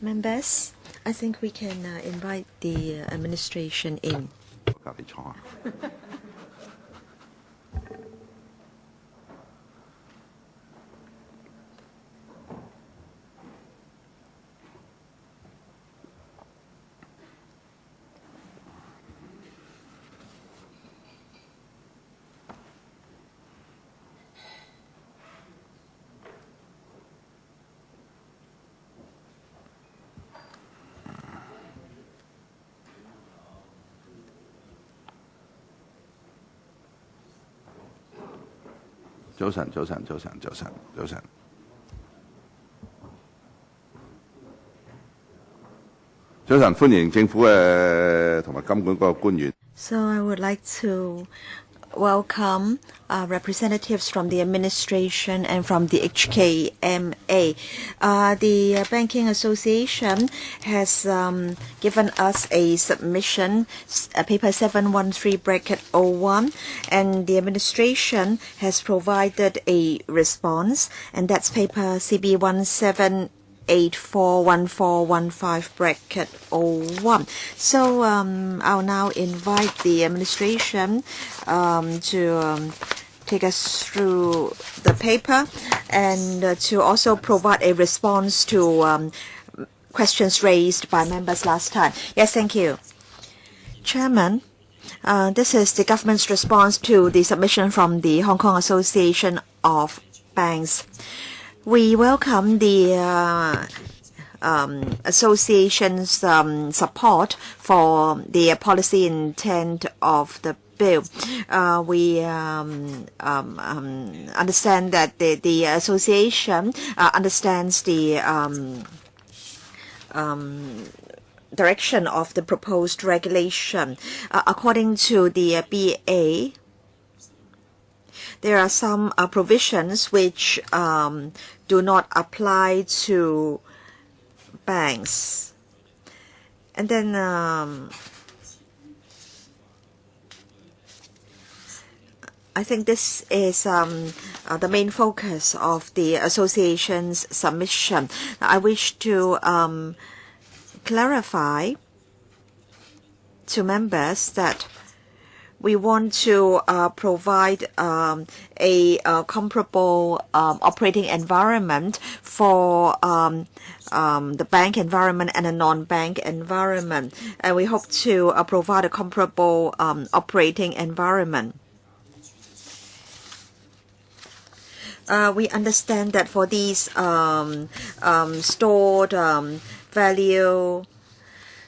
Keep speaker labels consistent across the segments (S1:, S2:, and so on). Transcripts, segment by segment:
S1: Members, I think we can invite the administration in.
S2: 早晨，歡迎政府同埋金管局嘅官員。
S1: So I would like to welcome representatives from the administration and from the HKMA. The Banking Association has given us a submission, paper 713/01, and the administration has provided a response, and that's paper CB17841415/01. So I'll now invite the administration to take us through the paper and to also provide a response to questions raised by members last time. Yes, thank you. Chairman, this is the government's response to the submission from the Hong Kong Association of Banks. We welcome the association's support for the policy intent of the bill. We understand that the association understands the direction of the proposed regulation. According to the BA, there are some provisions which do not apply to banks. And then I think this is the main focus of the association's submission. I wish to clarify to members that we want to provide a comparable operating environment for the bank environment and a non-bank environment. And we hope to provide a comparable operating environment. We understand that for these stored value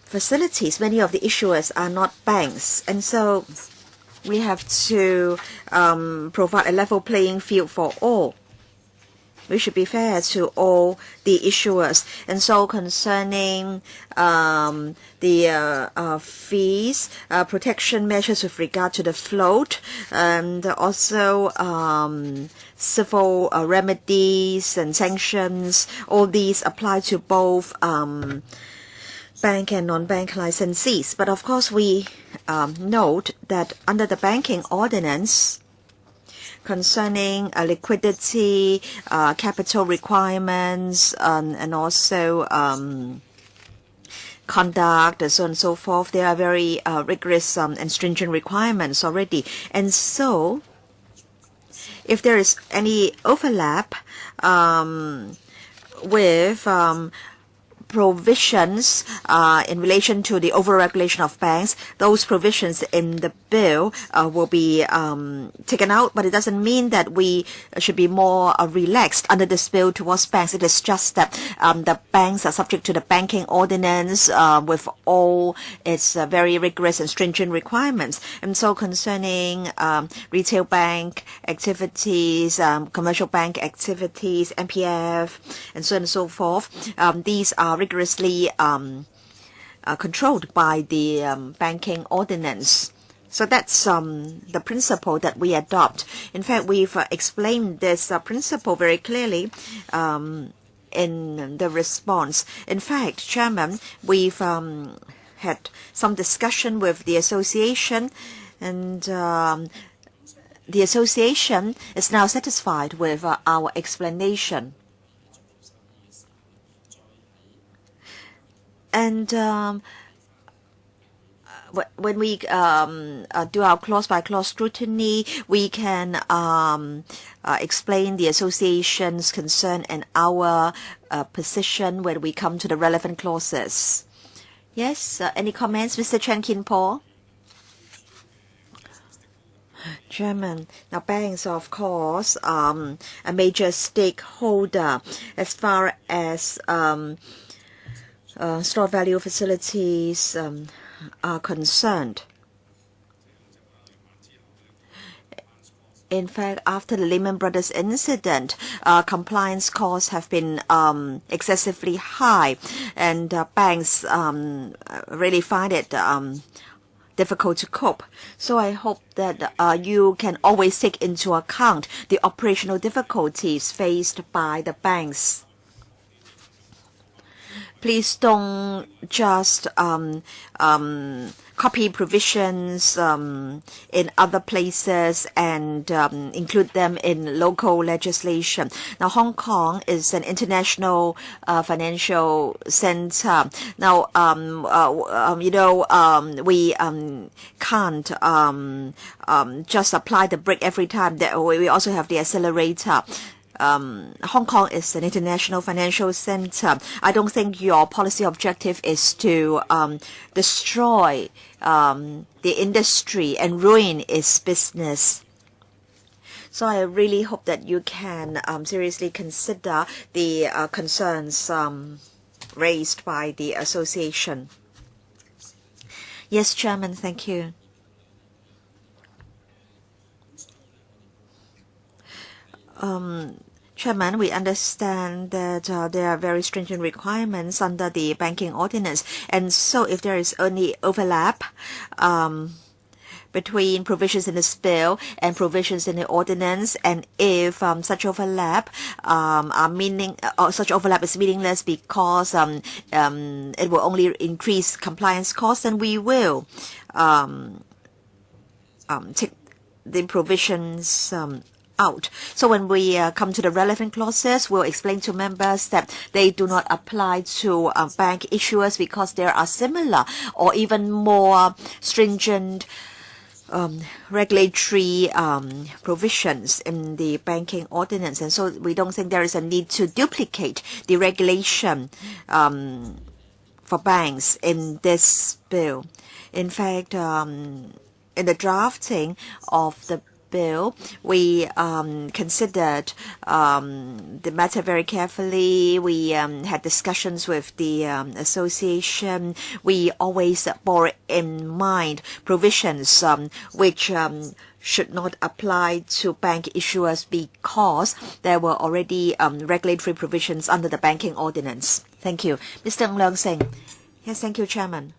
S1: facilities, many of the issuers are not banks. And so we have to provide a level playing field for all. We should be fair to all the issuers. And so concerning the fees, protection measures with regard to the float, and also civil remedies and sanctions, all these apply to both bank and non-bank licensees. But of course, we note that under the banking ordinance, concerning liquidity, capital requirements, and also conduct, and so on and so forth, there are very rigorous and stringent requirements already. And so, if there is any overlap with provisions in relation to the overregulation of banks, those provisions in the bill will be taken out, but it doesn't mean that we should be more relaxed under this bill towards banks. It is just that the banks are subject to the banking ordinance with all its very rigorous and stringent requirements. And so concerning retail bank activities, commercial bank activities, MPF, and so on and so forth, these are rigorously controlled by the banking ordinance. So that's the principle that we adopt. In fact, we've explained this principle very clearly in the response. In fact, Chairman, we've had some discussion with the association, and the association is now satisfied with our explanation. And when we do our clause-by-clause scrutiny, we can explain the association's concern and our position when we come to the relevant clauses. Yes, any comments, Mr. Chen Kin-po? Chairman, now banks are, of course, a major stakeholder as far as store value facilities are concerned. In fact, after the Lehman Brothers incident, compliance costs have been excessively high, and banks really find it difficult to cope. So I hope that you can always take into account the operational difficulties faced by the banks. Please don't just copy provisions in other places and include them in local legislation. Now, Hong Kong is an international financial center. Now, we can't just apply the brake every time. We also have the accelerator. Hong Kong is an international financial center. I don't think your policy objective is to destroy the industry and ruin its business. So I really hope that you can seriously consider the concerns raised by the association. Yes, Chairman, thank you. Chairman, we understand that there are very stringent requirements under the banking ordinance, and so if there is any overlap between provisions in the bill and provisions in the ordinance, and if such overlap such overlap is meaningless because it will only increase compliance costs, then we will take the provisions out. So when we come to the relevant clauses, we'll explain to members that they do not apply to bank issuers because there are similar or even more stringent regulatory provisions in the banking ordinance, and so we don't think there is a need to duplicate the regulation for banks in this bill. In fact, in the drafting of the bill, we considered the matter very carefully. We had discussions with the association. We always bore in mind provisions which should not apply to bank issuers because there were already regulatory provisions under the banking ordinance. Thank you. Mr. Ng Leung Seng. Yes, thank you, Chairman.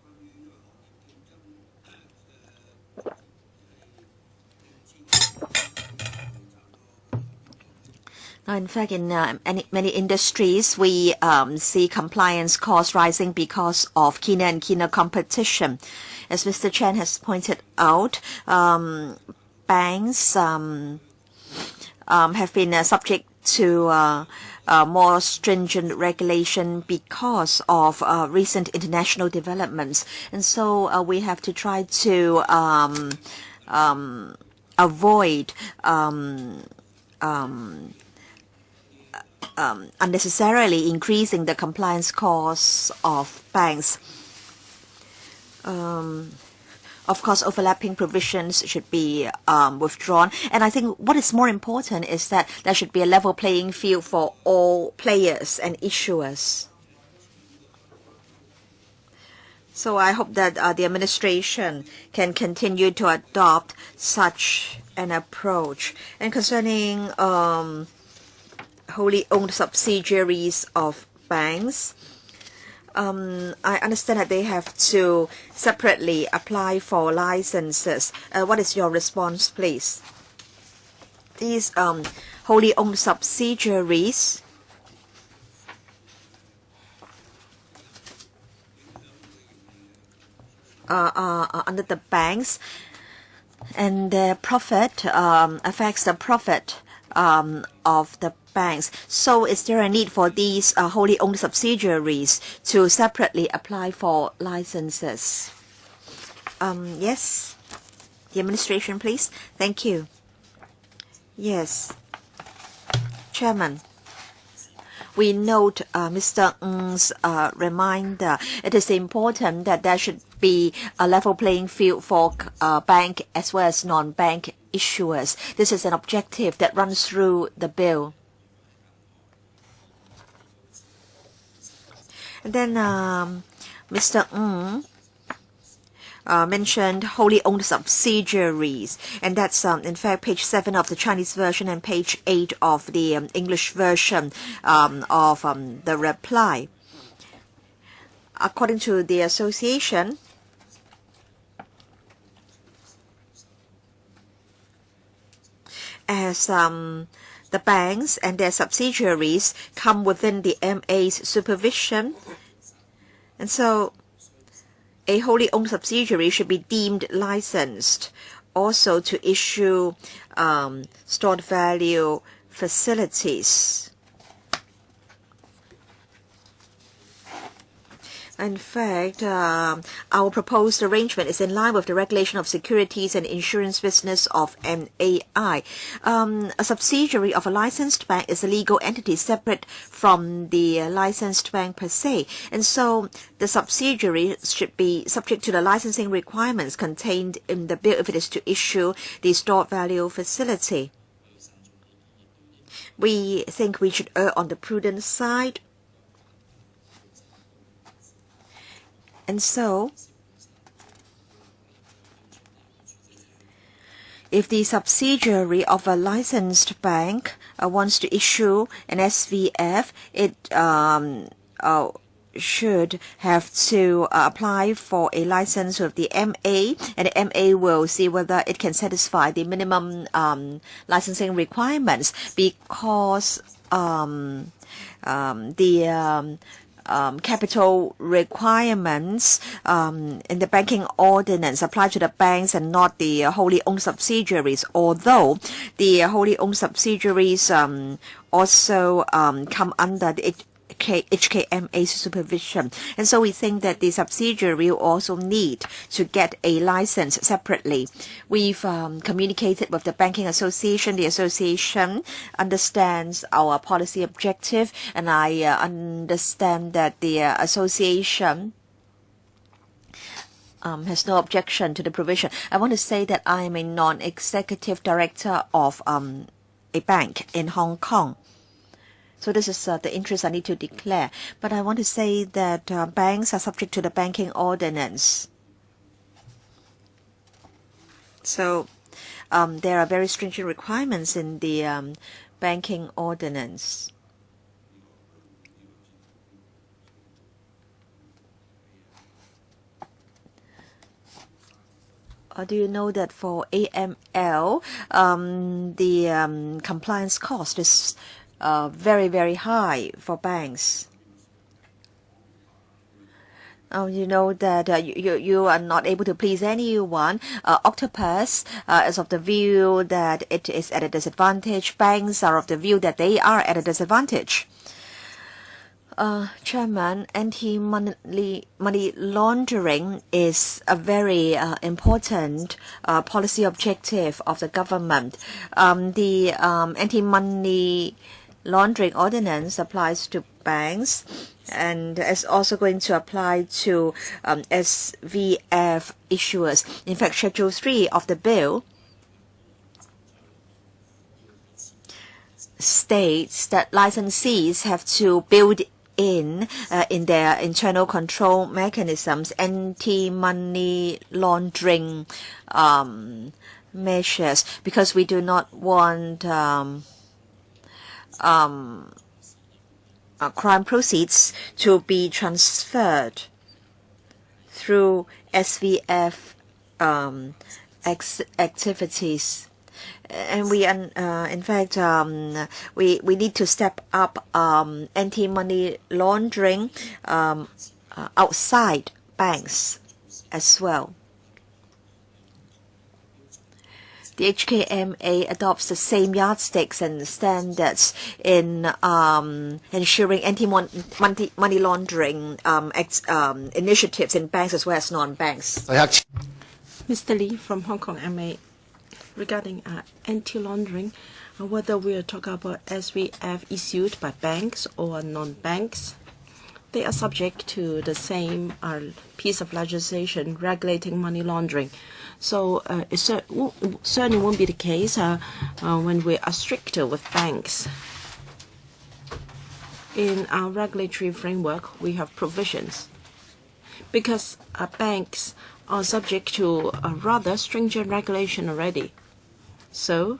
S1: Now, in fact, in many industries, we see compliance costs rising because of keener and keener competition. As Mr. Chen has pointed out, banks have been subject to more stringent regulation because of recent international developments. And so we have to try to avoid unnecessarily increasing the compliance costs of banks. Of course, overlapping provisions should be withdrawn. And I think what is more important is that there should be a level playing field for all players and issuers. So I hope that the administration can continue to adopt such an approach. And concerning wholly owned subsidiaries of banks, I understand that they have to separately apply for licenses. What is your response, please? These wholly owned subsidiaries are under the banks, and their profit affects the profit of the banks. So is there a need for these wholly owned subsidiaries to separately apply for licenses? Yes. The administration, please. Thank you. Yes. Chairman, we note Mr. Ng's reminder. It is important that there should be a level playing field for bank as well as non-bank issuers. This is an objective that runs through the bill. And then Mr. Ng mentioned wholly owned subsidiaries, and that's in fact page 7 of the Chinese version and page 8 of the English version of the reply. According to the association, as the banks and their subsidiaries come within the MA's supervision, and so a wholly owned subsidiary should be deemed licensed also to issue stored value facilities. In fact, our proposed arrangement is in line with the regulation of securities and insurance business of MAI. A subsidiary of a licensed bank is a legal entity separate from the licensed bank per se, and so the subsidiary should be subject to the licensing requirements contained in the bill if it is to issue the stored value facility. We think we should err on the prudent side. And so, if the subsidiary of a licensed bank wants to issue an SVF, it should have to apply for a license with the MA, and the MA will see whether it can satisfy the minimum licensing requirements, because capital requirements in the banking ordinance apply to the banks and not the wholly owned subsidiaries, although the wholly owned subsidiaries also come under the HKMA's supervision. And so we think that the subsidiary will also need to get a license separately. We've communicated with the Banking Association. The association understands our policy objective, and I understand that the association has no objection to the provision. I want to say that I am a non-executive director of a bank in Hong Kong. So this is the interest I need to declare. But I want to say that banks are subject to the banking ordinance. So there are very stringent requirements in the banking ordinance. Do you know that for AML, the compliance cost is very, very high for banks? You know that you are not able to please anyone. Octopus is of the view that it is at a disadvantage. Banks are of the view that they are at a disadvantage. Chairman, anti-money laundering is a very important policy objective of the government. The anti-money laundering ordinance applies to banks and is also going to apply to SVF issuers. In fact, Schedule 3 of the bill states that licensees have to build in their internal control mechanisms anti-money laundering measures, because we do not want crime proceeds to be transferred through SVF activities. And we, in fact, we need to step up anti-money laundering outside banks as well. the HKMA adopts the same yardsticks and standards in ensuring anti-money laundering initiatives in banks as well as non-banks.
S3: Mr. Lee from Hong Kong MA, regarding anti-laundering, whether we are talking about SVF issued by banks or non-banks, they are subject to the same piece of legislation regulating money laundering. So it certainly won't be the case when we are stricter with banks. In our regulatory framework, we have provisions because banks are subject to a rather stringent regulation already. So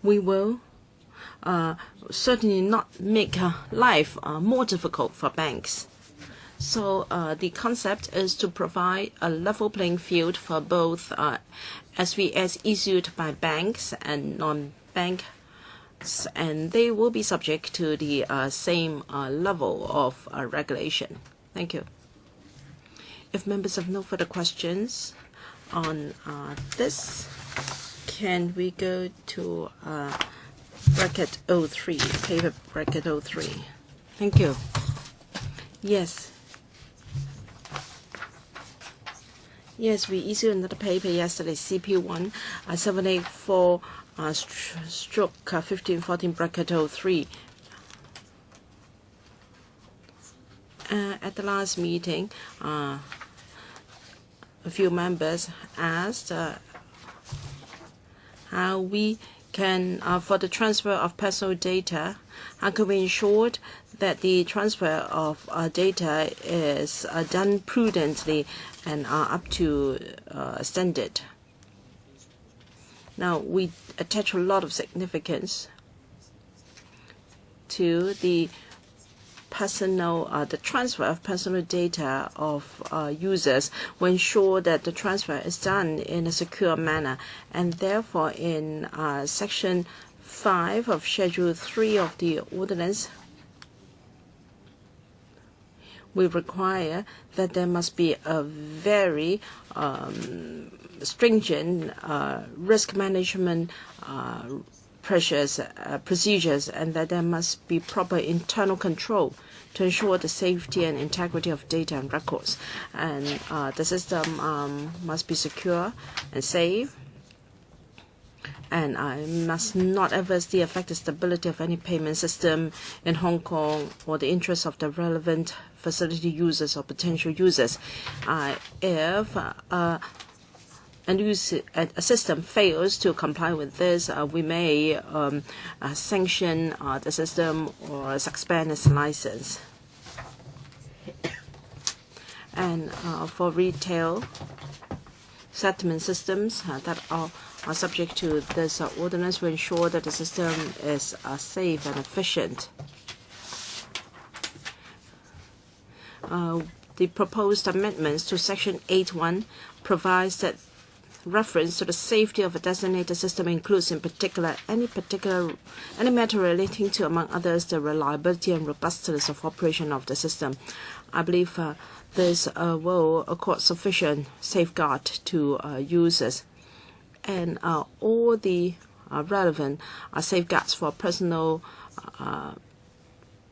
S3: we will certainly not make life more difficult for banks. So the concept is to provide a level playing field for both SVS issued by banks and non-banks, and they will be subject to the same level of regulation. Thank you. If members have no further questions on this, can we go to bracket 03, paper bracket 03? Thank you. Yes. Yes, we issued another paper yesterday, CP1 784 stroke 1514 bracket 03. At the last meeting, a few members asked how we can, for the transfer of personal data, how can we ensure that the transfer of data is done prudently and up to standard. Now, we attach a lot of significance to the transfer of personal data of users. We ensure that the transfer is done in a secure manner, and therefore in Section 5 of Schedule 3 of the Ordinance, we require that there must be a very stringent risk management procedures, and that there must be proper internal control to ensure the safety and integrity of data and records. And the system must be secure and safe, and must not adversely affect the stability of any payment system in Hong Kong or the interests of the relevant facility users or potential users. If a system fails to comply with this, we may sanction the system or suspend its license. And for retail settlement systems that are subject to this ordinance, we ensure that the system is safe and efficient. The proposed amendments to Section 8.1 provides that reference to the safety of a designated system includes, in particular, any matter relating to, among others, the reliability and robustness of operation of the system. I believe this will accord sufficient safeguard to users, and all the relevant safeguards for personal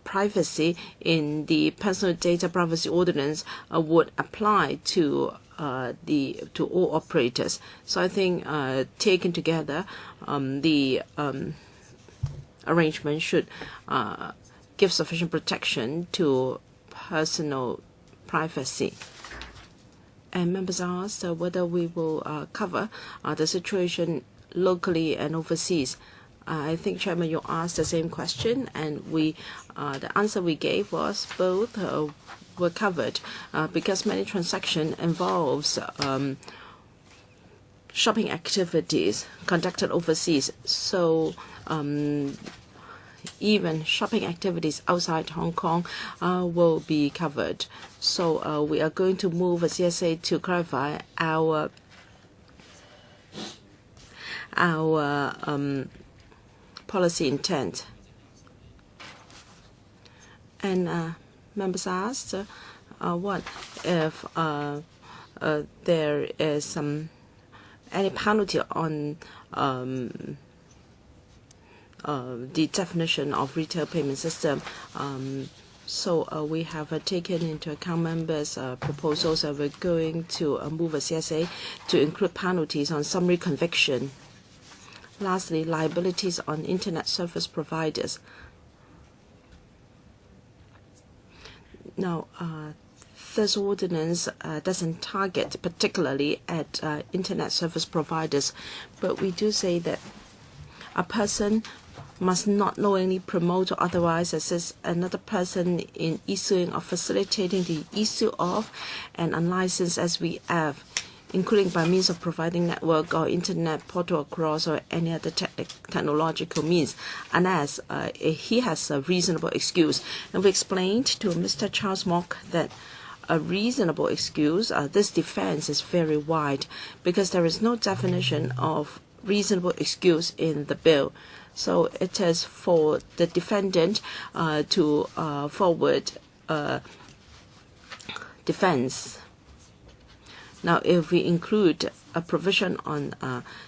S3: privacy in the Personal Data Privacy Ordinance would apply to all operators. So I think taken together, the arrangement should give sufficient protection to personal privacy. And members asked whether we will cover the situation locally and overseas. I think, Chairman, you asked the same question, and the answer we gave was both were covered because many transactions involves shopping activities conducted overseas. So even shopping activities outside Hong Kong will be covered. So we are going to move a CSA to clarify our policy intent. And members asked, what if there is any penalty on the definition of retail payment system. So we have taken into account members' proposals, and we're going to move a CSA to include penalties on summary conviction. Lastly, liabilities on Internet service providers. Now, this ordinance doesn't target particularly at Internet service providers, but we do say that a person must not knowingly promote or otherwise assist another person in issuing or facilitating the issue of an unlicensed SVF, including by means of providing network or internet portal across or any other technological means, unless he has a reasonable excuse. And we explained to Mr. Charles Mok that a reasonable excuse, this defense is very wide because there is no definition of reasonable excuse in the bill. So it is for the defendant to forward defense. Now, if we include a provision on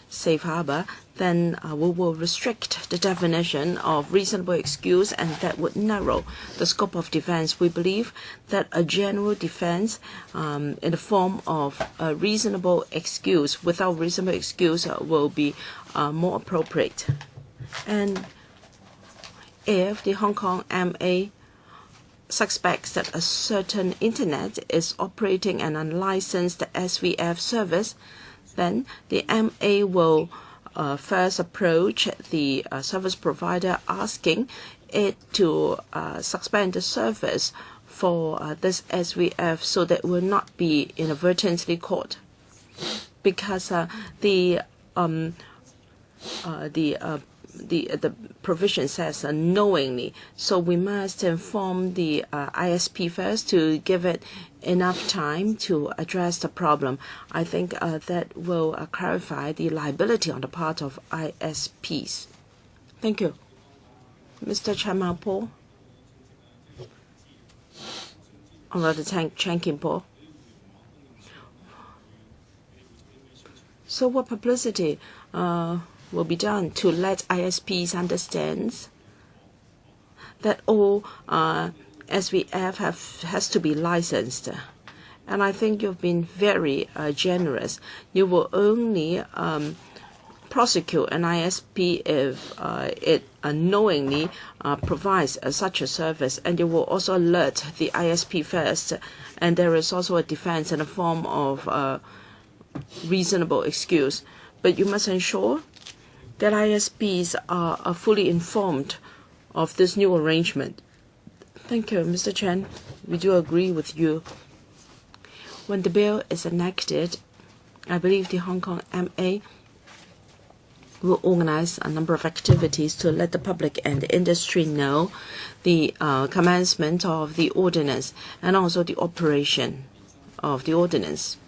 S3: safe harbor, then we will restrict the definition of reasonable excuse, and that would narrow the scope of defense. We believe that a general defense in the form of a reasonable excuse, without reasonable excuse, will be more appropriate. And if the Hong Kong MA suspects that a certain internet is operating an unlicensed SVF service, then the MA will first approach the service provider asking it to suspend the service for this SVF so that it will not be inadvertently caught. Because the provision says knowingly, so we must inform the ISP first to give it enough time to address the problem. I think that will clarify the liability on the part of ISPs. Thank you. Mr. Chan Mao-po. Or rather, Chan Kim-po. So what publicity will be done to let ISPs understand that all SVF has to be licensed? And I think you've been very generous. You will only prosecute an ISP if it unknowingly provides such a service, and you will also alert the ISP first. And there is also a defense in the form of reasonable excuse. But you must ensure that ISPs are fully informed of this new arrangement. Thank you, Mr. Chen. We do agree with you. When the bill is enacted, I believe the Hong Kong MA will organize a number of activities to let the public and the industry know the commencement of the ordinance and also the operation of the ordinance.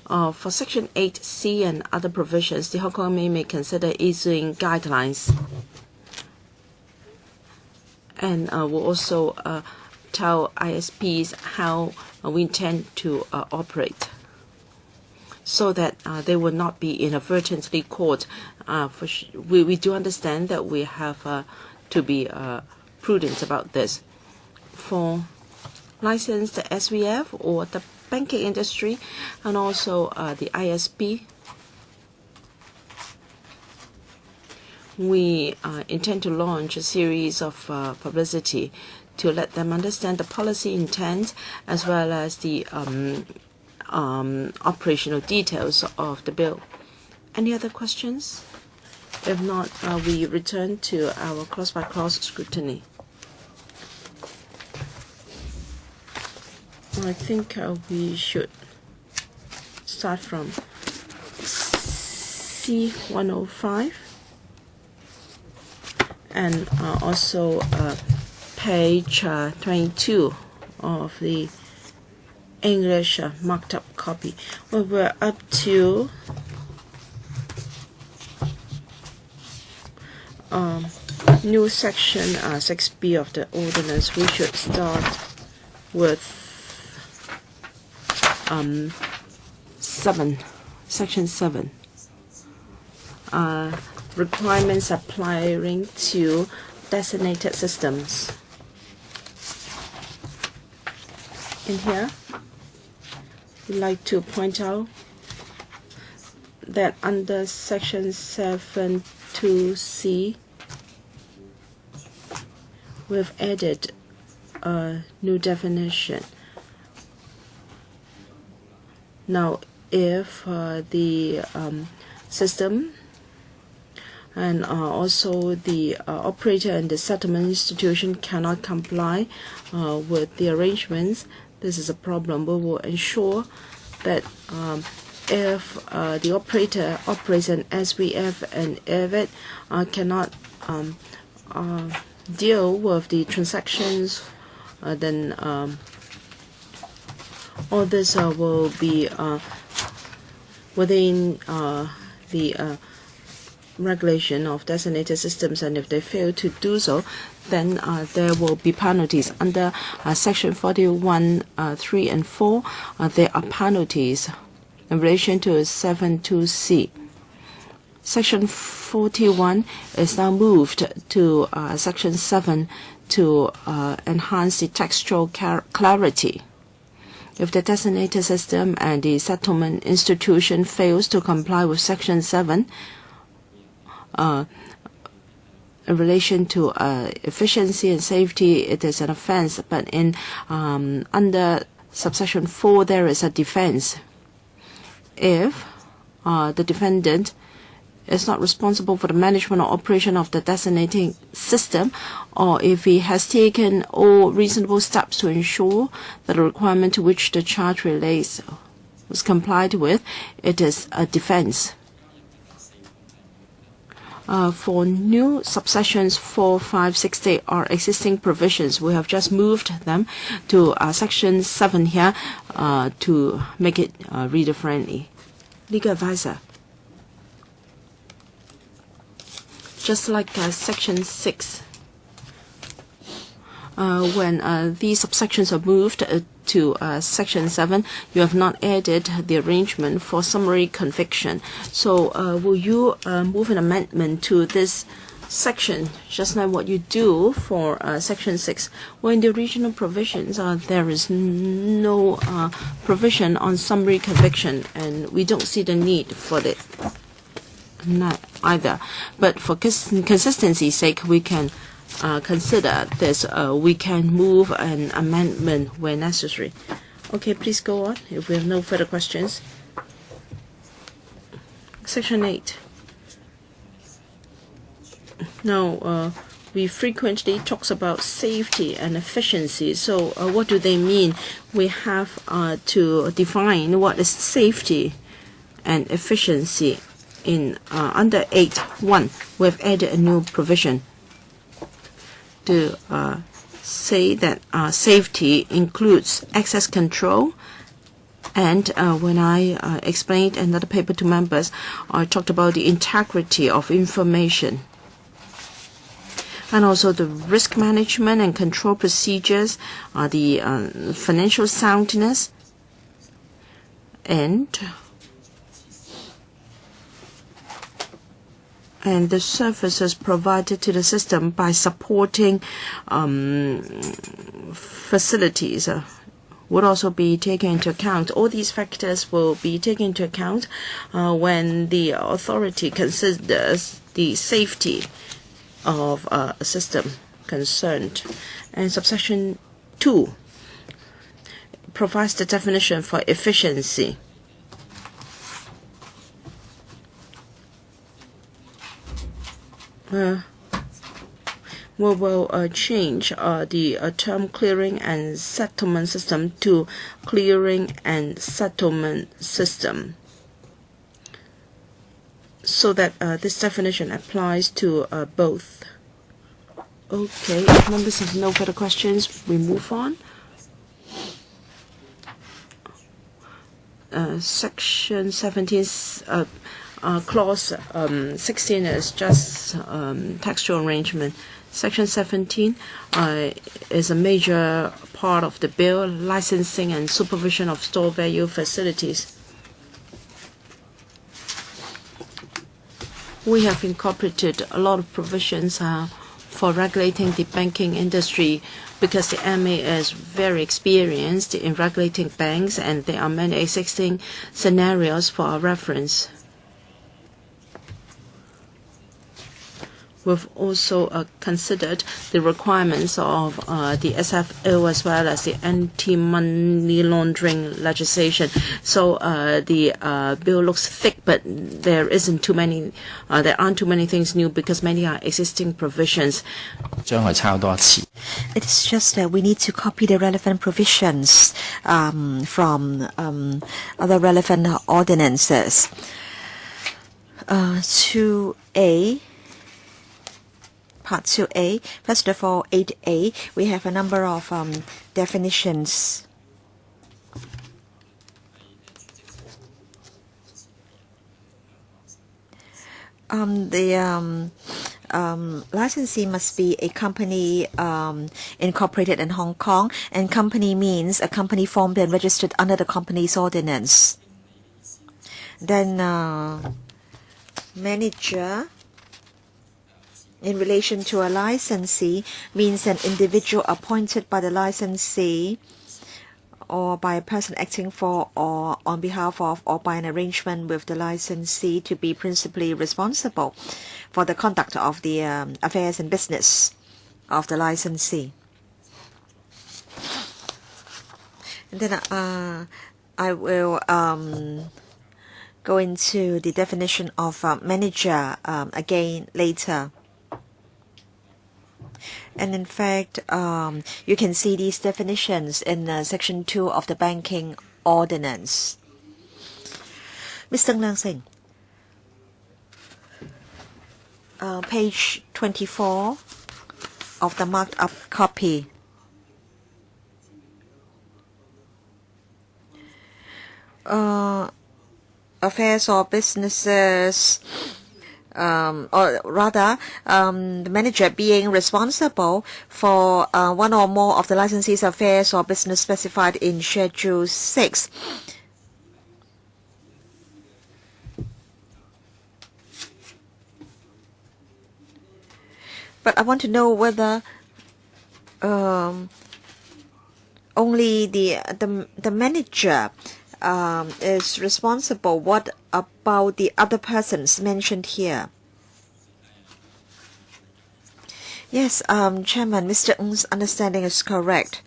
S3: For Section 8C and other provisions, the Hong Kong MA may consider issuing guidelines, and will also tell ISPs how we intend to operate, so that they will not be inadvertently caught. We do understand that we have to be prudent about this. For licensed SVF or the banking industry and also the ISP, we intend to launch a series of publicity to let them understand the policy intent as well as the operational details of the bill. Any other questions? If not, we return to our clause-by-clause scrutiny. I think we should start from C105 and also page 22 of the English marked up copy. Well, we're up to new section 6B of the ordinance. We should start with Section 7. Requirements applying to designated systems. In here, we'd like to point out that under Section 7(2)(c), we've added a new definition. Now, if the system and also the operator and the settlement institution cannot comply with the arrangements, this is a problem. We will ensure that if the operator operates an SVF and if it cannot deal with the transactions, then all this will be within the regulation of designated systems, and if they fail to do so, then there will be penalties. Under Section 41(3) and 4, there are penalties in relation to 7(2)(c). Section 41 is now moved to Section 7 to enhance the textual clarity. If the designated system and the settlement institution fails to comply with Section 7, in relation to efficiency and safety, it is an offense. But in under subsection 4, there is a defense. If the defendant is not responsible for the management or operation of the designating system, or if he has taken all reasonable steps to ensure that the requirement to which the charge relates was complied with, it is a defense. For new subsections 4, 5, 6, they are existing provisions. We have just moved them to Section 7 here to make it reader-friendly. Legal advisor. Just like Section 6, when these subsections are moved to Section 7, you have not added the arrangement for summary conviction. So will you move an amendment to this section, just like what you do for Section 6? Well, in the regional provisions, there is no provision on summary conviction, and we don't see the need for it either. But for consistency's sake, we can consider this. We can move an amendment where necessary. Okay, please go on if we have no further questions. Section 8. Now, we frequently talk about safety and efficiency. So what do they mean? We have to define what is safety and efficiency. In under 8.1, we've added a new provision to say that safety includes access control. And when I explained another paper to members, I talked about the integrity of information. And also the risk management and control procedures, the financial soundness, and the services provided to the system by supporting facilities would also be taken into account. All these factors will be taken into account when the authority considers the safety of a system concerned. And subsection 2 provides the definition for efficiency. We will change the term clearing and settlement system to clearing and settlement system, so that this definition applies to both. Okay, if members have no further questions, we move on. Section 17 Clause 16 is just textual arrangement. Section 17 is a major part of the bill, licensing and supervision of store value facilities. We have incorporated a lot of provisions for regulating the banking industry because the MA is very experienced in regulating banks, and there are many existing scenarios for our reference. We've also considered the requirements of the SFO as well as the anti-money laundering legislation. So the bill looks thick, but there aren't too many things new because many are existing provisions.
S1: It is just that we need to copy the relevant provisions from other relevant ordinances. 2A. Part 2A. First of all, 8A, we have a number of definitions. The licensee must be a company incorporated in Hong Kong, and company means a company formed and registered under the company's ordinance. Then manager in relation to a licensee means an individual appointed by the licensee or by a person acting for or on behalf of or by an arrangement with the licensee to be principally responsible for the conduct of the affairs and business of the licensee. And then I will go into the definition of manager again later. And in fact, you can see these definitions in Section 2 of the Banking Ordinance. Mr. Leung Sing, page 24 of the marked up copy. Affairs or businesses, or rather, the manager being responsible for one or more of the licensee's affairs or business specified in Schedule 6. But I want to know whether only the manager is responsible. What about the other persons mentioned here? Yes, Chairman, Mr. Ng's understanding is correct.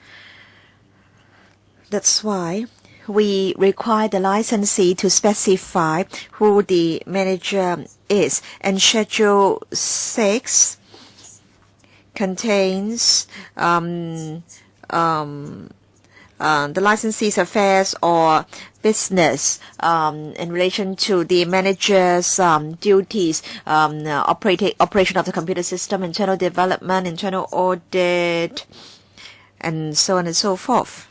S1: That's why we require the licensee to specify who the manager is. And Schedule 6 contains the licensee's affairs or business in relation to the manager's duties, operation of the computer system, internal development, internal audit, and so on and so forth.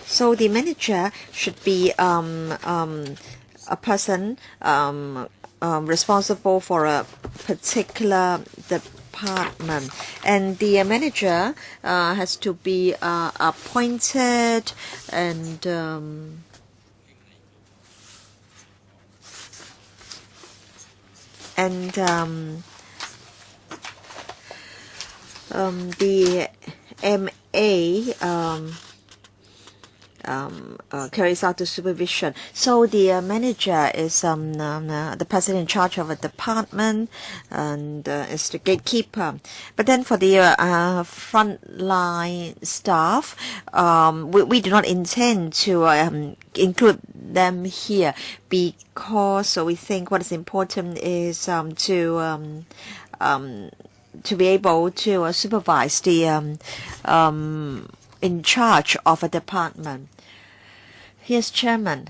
S1: So the manager should be a person responsible for a particular department, and the manager has to be appointed and the MA carries out the supervision. So the manager is the person in charge of a department and is the gatekeeper. But then for the frontline staff, we do not intend to include them here because we think what is important is to be able to supervise the in charge of a department. Yes, Chairman.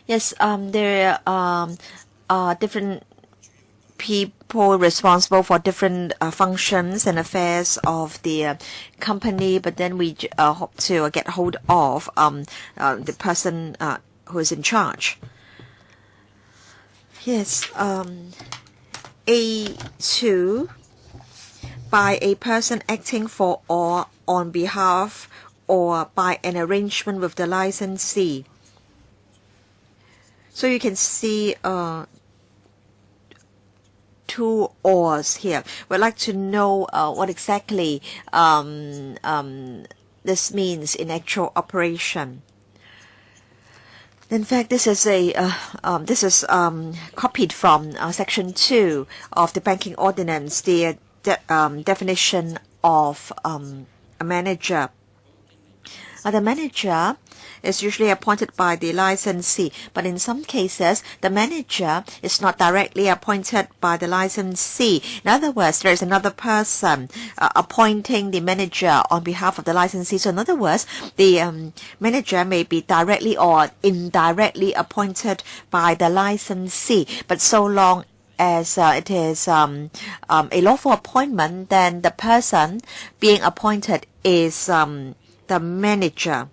S1: Yes, there are different people responsible for different functions and affairs of the company, but then we hope to get hold of the person who is in charge. Yes, A2, by a person acting for or on behalf or by an arrangement with the licensee. So you can see two ors here. We'd like to know what exactly this means in actual operation. In fact, this is copied from Section 2 of the Banking Ordinance, the definition of a manager. The manager is usually appointed by the licensee, but in some cases, the manager is not directly appointed by the licensee. In other words, there is another person appointing the manager on behalf of the licensee. So in other words, the manager may be directly or indirectly appointed by the licensee, but so long as it is a lawful appointment, then the person being appointed is the manager,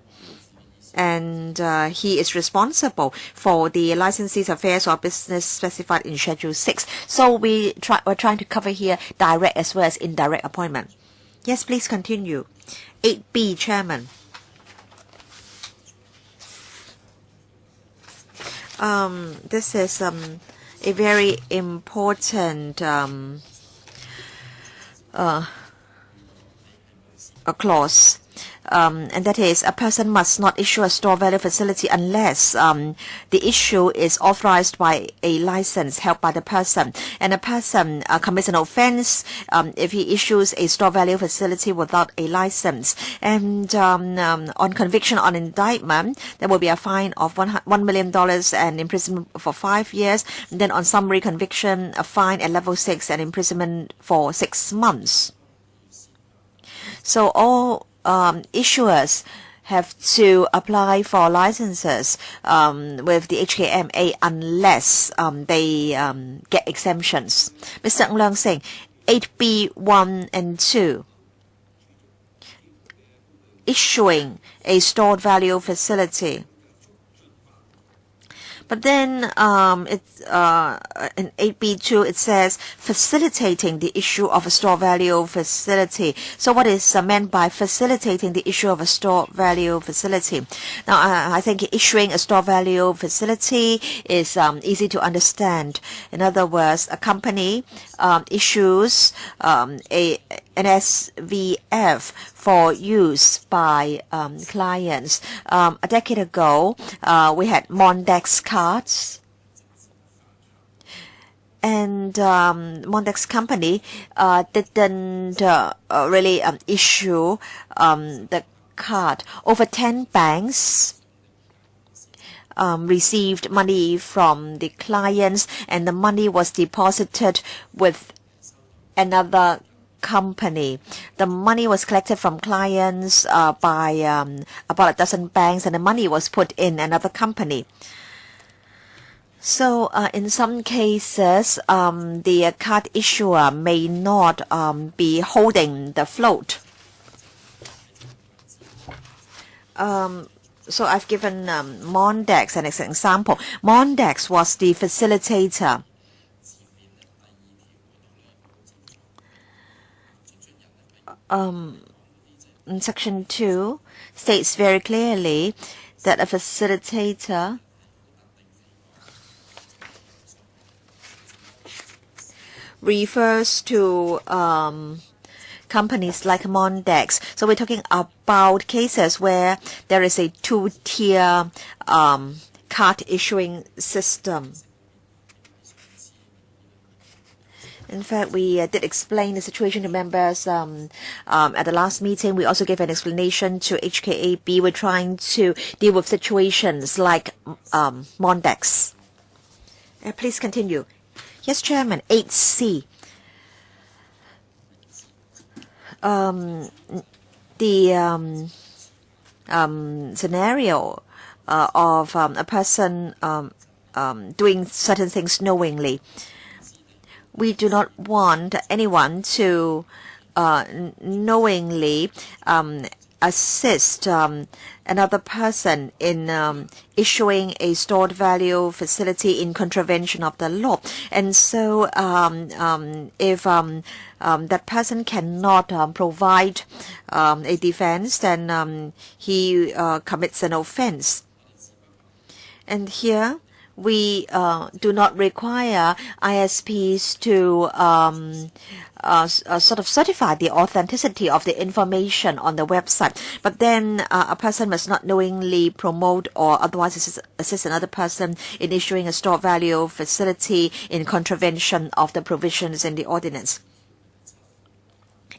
S1: and he is responsible for the licensee's affairs or business specified in Schedule 6. So we're trying to cover here direct as well as indirect appointment. Yes, please continue. 8B, Chairman. This is a very important clause. And that is, a person must not issue a store value facility unless the issue is authorized by a license held by the person. And a person commits an offense if he issues a store value facility without a license. And on conviction on indictment, there will be a fine of $1 million and imprisonment for 5 years. And then on summary conviction, a fine at level 6 and imprisonment for 6 months. So all issuers have to apply for licenses with the HKMA unless they get exemptions. Mr. Ng Leung saying 8B1 and 2, issuing a stored value facility. But then it's in 8B2 it says facilitating the issue of a store value facility. So what is meant by facilitating the issue of a store value facility? Now I think issuing a store value facility is easy to understand. In other words, a company issues an SVF for use by clients. A decade ago, we had Mondex cards, and Mondex company didn't really issue the card. Over 10 banks received money from the clients, and the money was deposited with another company. The money was collected from clients by about a dozen banks, and the money was put in another company. So in some cases, the card issuer may not be holding the float. So I've given Mondex an example. Mondex was the facilitator. In Section 2 states very clearly that a facilitator refers to companies like Mondex. So we're talking about cases where there is a two-tier card issuing system. In fact, we did explain the situation to members at the last meeting. We also gave an explanation to HKAB. We're trying to deal with situations like Mondex. Please continue. Yes, Chairman. 8C. The scenario of a person doing certain things knowingly. we do not want anyone to knowingly assist another person in issuing a stored value facility in contravention of the law. And so if that person cannot provide a defense, then he commits an offense. And here we do not require ISPs to sort of certify the authenticity of the information on the website. But then a person must not knowingly promote or otherwise assist another person in issuing a stored value facility in contravention of the provisions in the ordinance.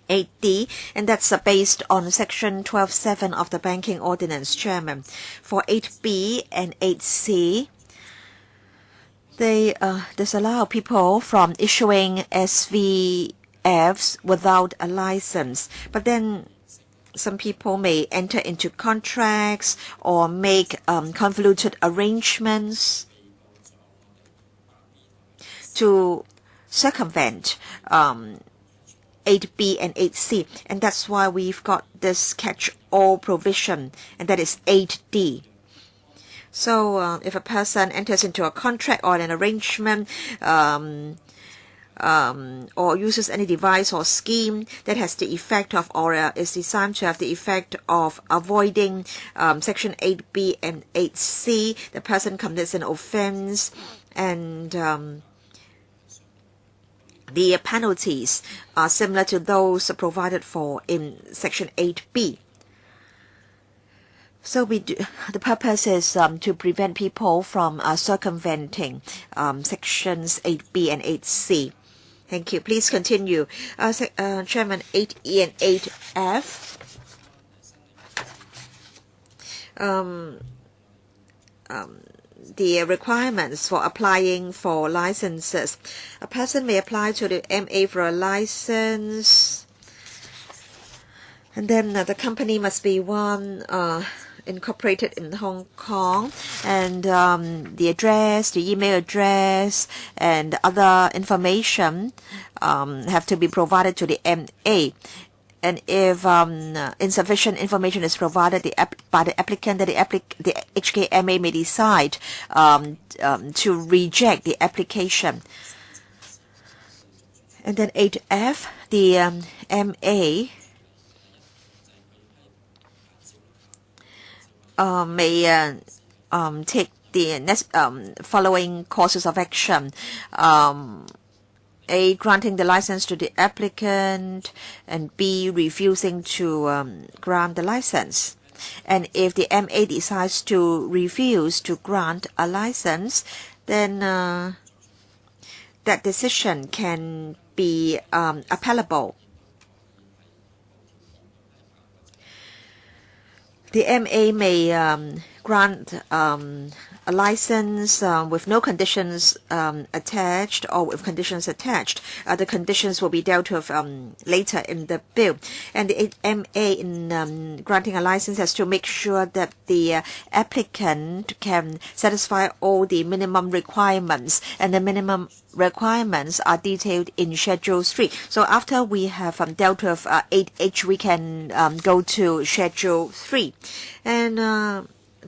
S1: 8D, and that's based on Section 12.7 of the Banking Ordinance, Chairman. For 8B and 8C, they disallow people from issuing SVFs without a license. But then some people may enter into contracts or make convoluted arrangements to circumvent 8B and 8C, and that's why we've got this catch-all provision, and that is 8D. So if a person enters into a contract or an arrangement or uses any device or scheme that has the effect of or is designed to have the effect of avoiding Section 8B and 8C, the person commits an offense, and the penalties are similar to those provided for in Section 8B. So the purpose is to prevent people from circumventing Sections 8B and 8C. Thank you. Please continue. Chairman, 8E and 8F. The requirements for applying for licenses. A person may apply to the MA for a license, and then the company must be one incorporated in Hong Kong, and the address, the email address, and other information have to be provided to the MA. And if insufficient information is provided by the applicant, then the HKMA may decide to reject the application. And then 8F, the MA may take the following courses of action. A, granting the license to the applicant, and B, refusing to grant the license. And if the MA decides to refuse to grant a license, then that decision can be appellable. The MA may grant a license with no conditions attached or with conditions attached. The conditions will be dealt with later in the bill. And the MA in granting a license has to make sure that the applicant can satisfy all the minimum requirements, and the minimum requirements are detailed in Schedule 3. So after we have dealt with 8H, we can go to Schedule 3. And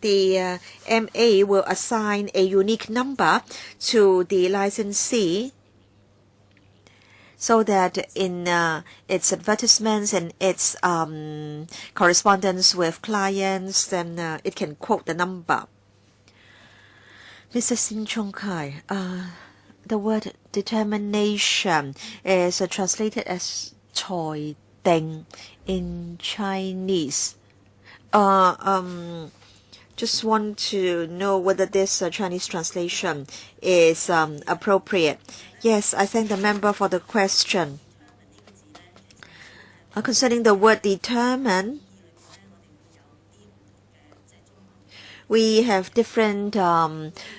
S1: the MA will assign a unique number to the licensee so that in its advertisements and its correspondence with clients, then it can quote the number. Mr. Sin Chung Kai, the word determination is translated as 裁定 in Chinese. Just want to know whether this Chinese translation is appropriate. Yes, I thank the member for the question. Concerning the word determine, we have different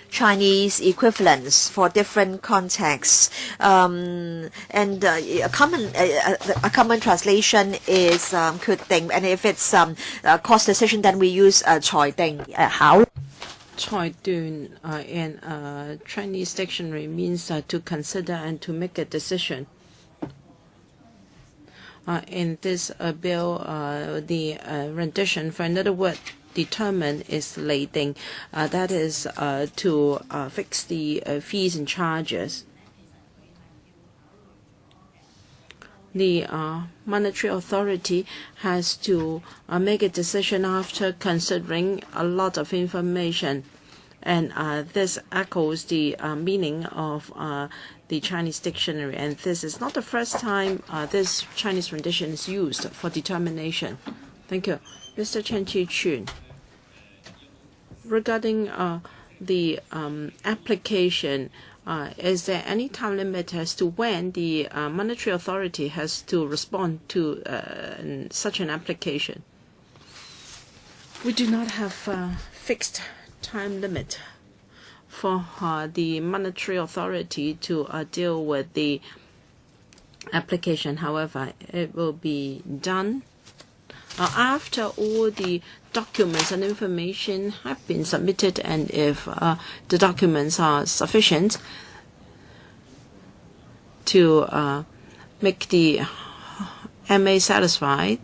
S1: Chinese equivalents for different contexts, and a common translation is 決定, and if it's a cost decision, then we use 裁定.
S3: 裁斷 in a Chinese dictionary means to consider and to make a decision. In this bill, the rendition for another word determine is 釐定, that is to fix the fees and charges. The monetary authority has to make a decision after considering a lot of information, and this echoes the meaning of the Chinese dictionary, and this is not the first time this Chinese rendition is used for determination. Thank you. Mr. Chen Chi-chun, regarding the application, is there any time limit as to when the monetary authority has to respond to such an application? We do not have a fixed time limit for the monetary authority to deal with the application. However, it will be done after all the documents and information have been submitted, and if the documents are sufficient to make the MA satisfied,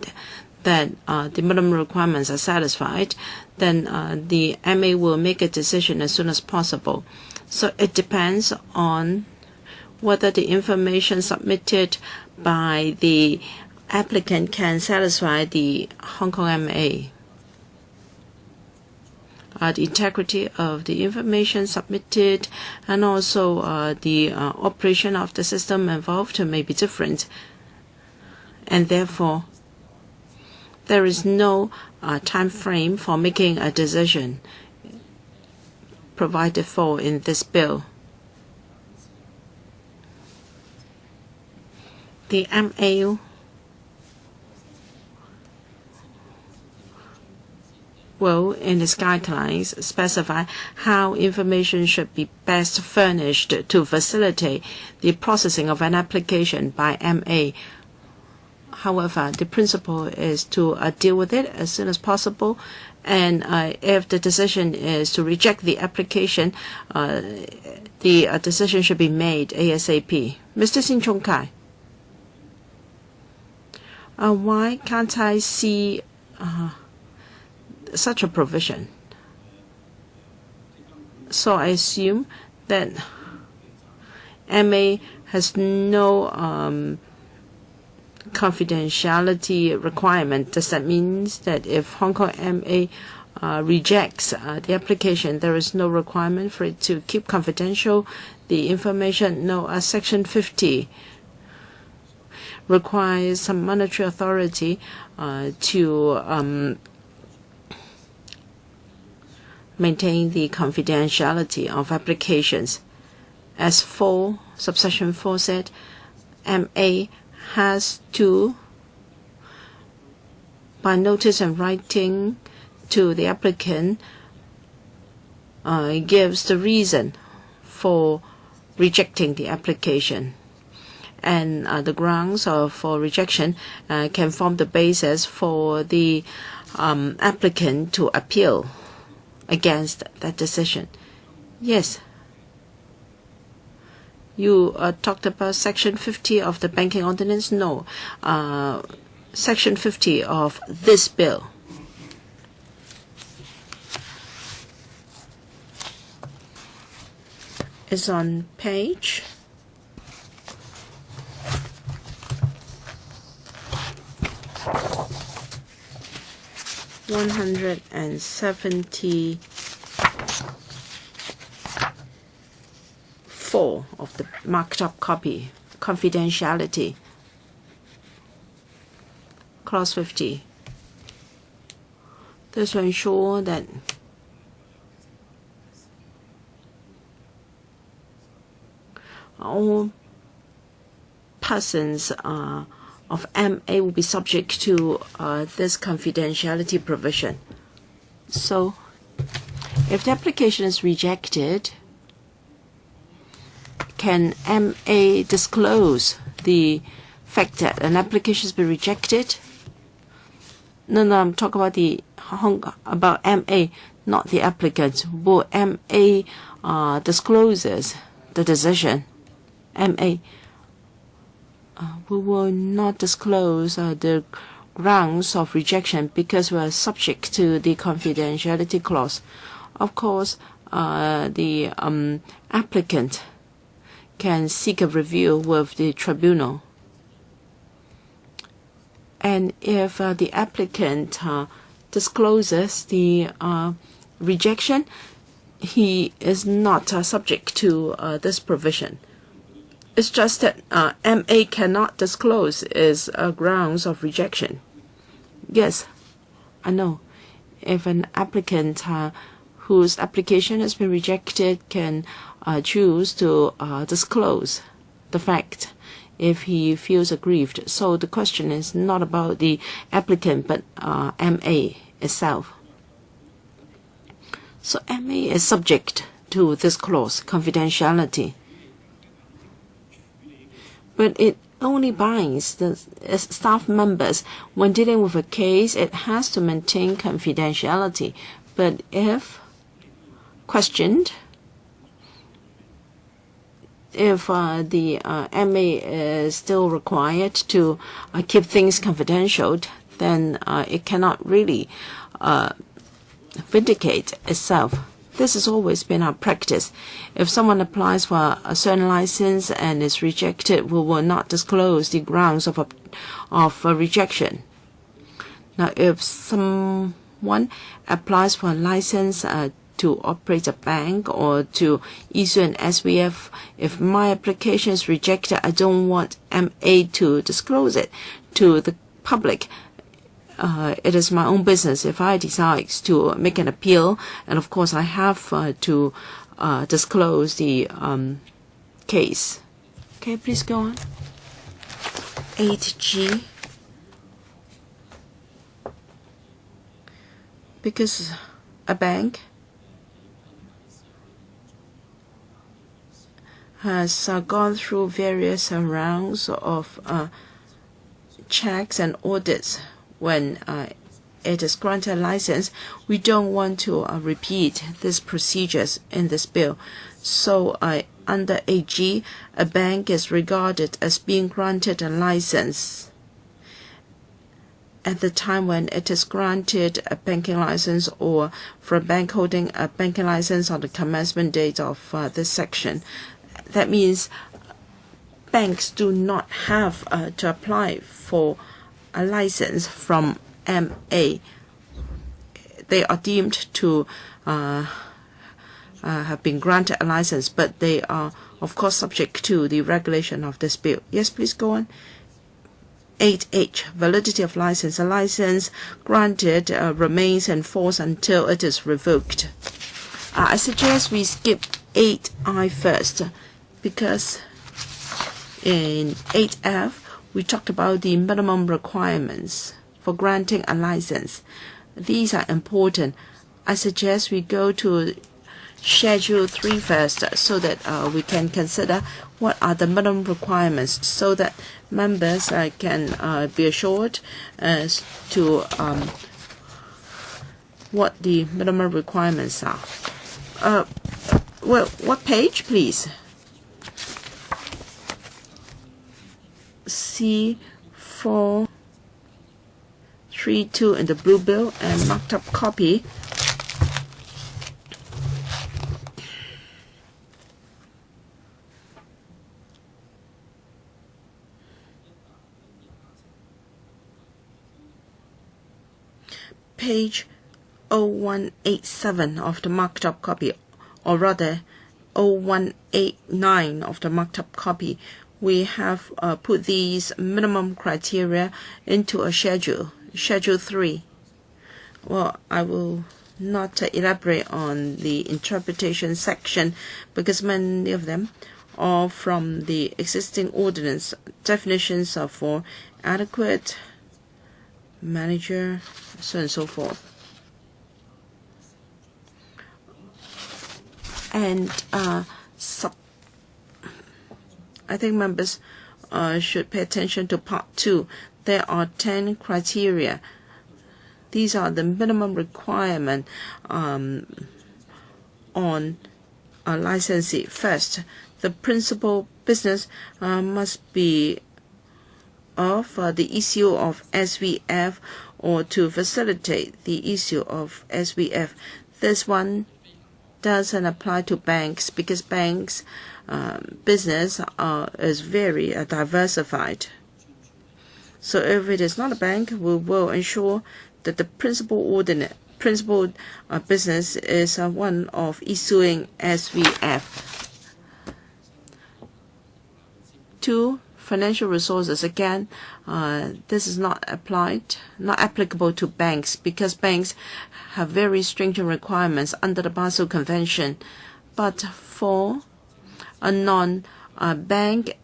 S3: that the minimum requirements are satisfied, then the MA will make a decision as soon as possible. So it depends on whether the information submitted by the applicant can satisfy the Hong Kong MA. The integrity of the information submitted and also the operation of the system involved may be different, and therefore there is no time frame for making a decision provided for in this bill. The MA will, in its guidelines, specify how information should be best furnished to facilitate the processing of an application by MA. However, the principle is to deal with it as soon as possible, and if the decision is to reject the application, the decision should be made ASAP. Mr. Sin Chung Kai, why can't I see such a provision? So I assume that MA has no confidentiality requirement. Does that mean that if Hong Kong MA rejects the application, there is no requirement for it to keep confidential the information? No, Section 50 requires some monetary authority to maintain the confidentiality of applications. As subsection 4 said, MA has to, by notice and writing to the applicant, gives the reason for rejecting the application. And the grounds for rejection can form the basis for the applicant to appeal against that decision. Yes. You talked about Section 50 of the Banking Ordinance? No. Section 50 of this bill. It's on page 174 of the marked up copy, confidentiality, clause 50. This will ensure that all persons of MA will be subject to this confidentiality provision. So, if the application is rejected, can MA disclose the fact that an application has been rejected? No, I'm talking about about MA. not the applicant. Will MA discloses the decision? MA, we will not disclose the grounds of rejection because we are subject to the confidentiality clause. Of course, the applicant can seek a review with the tribunal. And if the applicant discloses the rejection, he is not subject to this provision. It's just that MA cannot disclose is grounds of rejection. Yes, I know. If an applicant whose application has been rejected can choose to disclose the fact if he feels aggrieved. So the question is not about the applicant but MA itself. So MA is subject to this clause, confidentiality. But it only binds the staff members. When dealing with a case, it has to maintain confidentiality. But if questioned, if the MA is still required to keep things confidential, then it cannot really vindicate itself. This has always been our practice. If someone applies for a certain license and is rejected, we will not disclose the grounds of a rejection. Now, if someone applies for a license to operate a bank or to issue an SVF, if my application is rejected, I don't want MA to disclose it to the public. It is my own business. If I decide to make an appeal, and of course I have to disclose the case. Okay, please go on. 8G. Because a bank has gone through various rounds of checks and audits when it is granted a license, we don't want to repeat these procedures in this bill. So under AG, a bank is regarded as being granted a license at the time when it is granted a banking license or for a bank holding a banking license on the commencement date of this section. That means banks do not have to apply for a license from MA. They are deemed to have been granted a license, but they are, of course, subject to the regulation of this bill. Yes, please go on. 8H, validity of license. A license granted remains in force until it is revoked. I suggest we skip 8I first, because in 8F, we talked about the minimum requirements for granting a license. These are important. I suggest we go to Schedule 3 first so that we can consider what are the minimum requirements so that members can be assured as to what the minimum requirements are. Well, what page, please? C432 in the blue bill and marked up copy. Page 0187 of the marked up copy, or rather 0189 of the marked up copy. We have put these minimum criteria into a schedule, Schedule 3. Well, I will not elaborate on the interpretation section because many of them are from the existing ordinance. Definitions are for adequate, manager, so on and so forth. And I think members should pay attention to Part 2. There are 10 criteria These are the minimum requirement on a licensee. First, the principal business must be of the issue of SVF or to facilitate the issue of SVF. This one doesn't apply to banks because banks' business is very diversified. So if it is not a bank, we will ensure that the principal business is one of issuing SVF. 2. Financial resources. Again, this is not applicable to banks because banks have very stringent requirements under the Basel Convention. But for a non-bank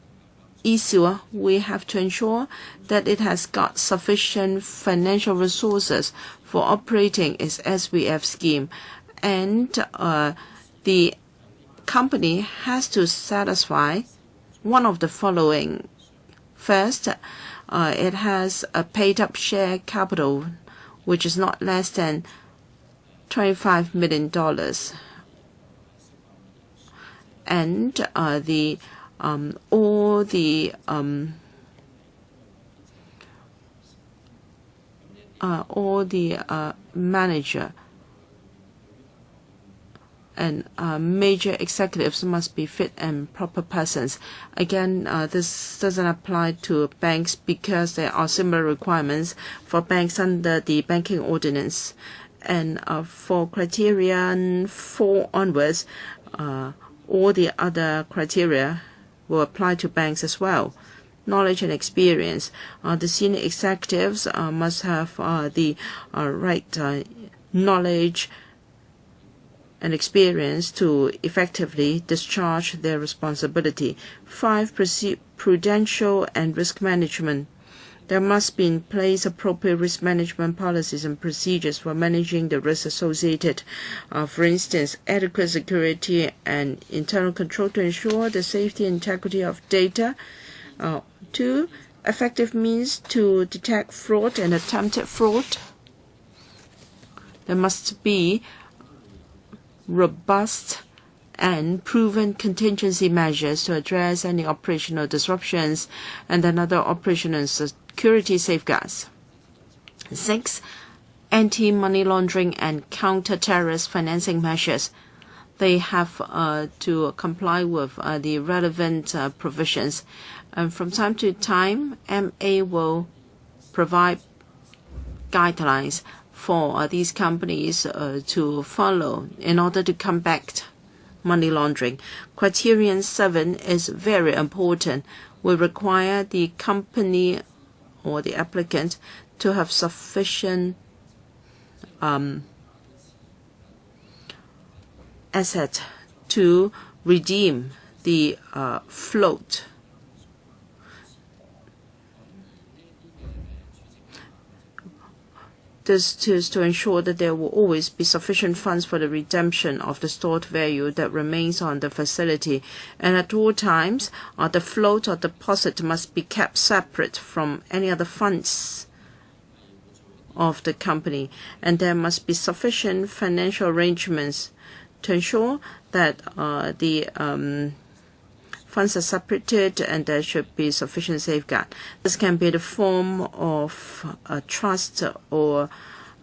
S3: issuer, we have to ensure that it has got sufficient financial resources for operating its SVF scheme, and the company has to satisfy one of the following. First, it has a paid-up share capital which is not less than $25 million, and all the manager and major executives must be fit and proper persons. Again, this doesn't apply to banks because there are similar requirements for banks under the banking ordinance. And for criterion 4 onwards, all the other criteria will apply to banks as well. Knowledge and experience. The senior executives must have the right knowledge and experience to effectively discharge their responsibility. 5. Prudential and risk management. There must be in place appropriate risk management policies and procedures for managing the risks associated. For instance, adequate security and internal control to ensure the safety and integrity of data. 2. Effective means to detect fraud and attempted fraud. There must be robust and proven contingency measures to address any operational disruptions and another operational and security safeguards. 6. Anti-money laundering and counter-terrorist financing measures. They have to comply with the relevant provisions. And from time to time, MA will provide guidelines for these companies to follow in order to combat money laundering. Criterion 7 is very important. We require the company or the applicant to have sufficient asset to redeem the float. This is to ensure that there will always be sufficient funds for the redemption of the stored value that remains on the facility. And at all times, the float or deposit must be kept separate from any other funds of the company. And there must be sufficient financial arrangements to ensure that the funds are separated and there should be sufficient safeguard. This can be the form of a trust or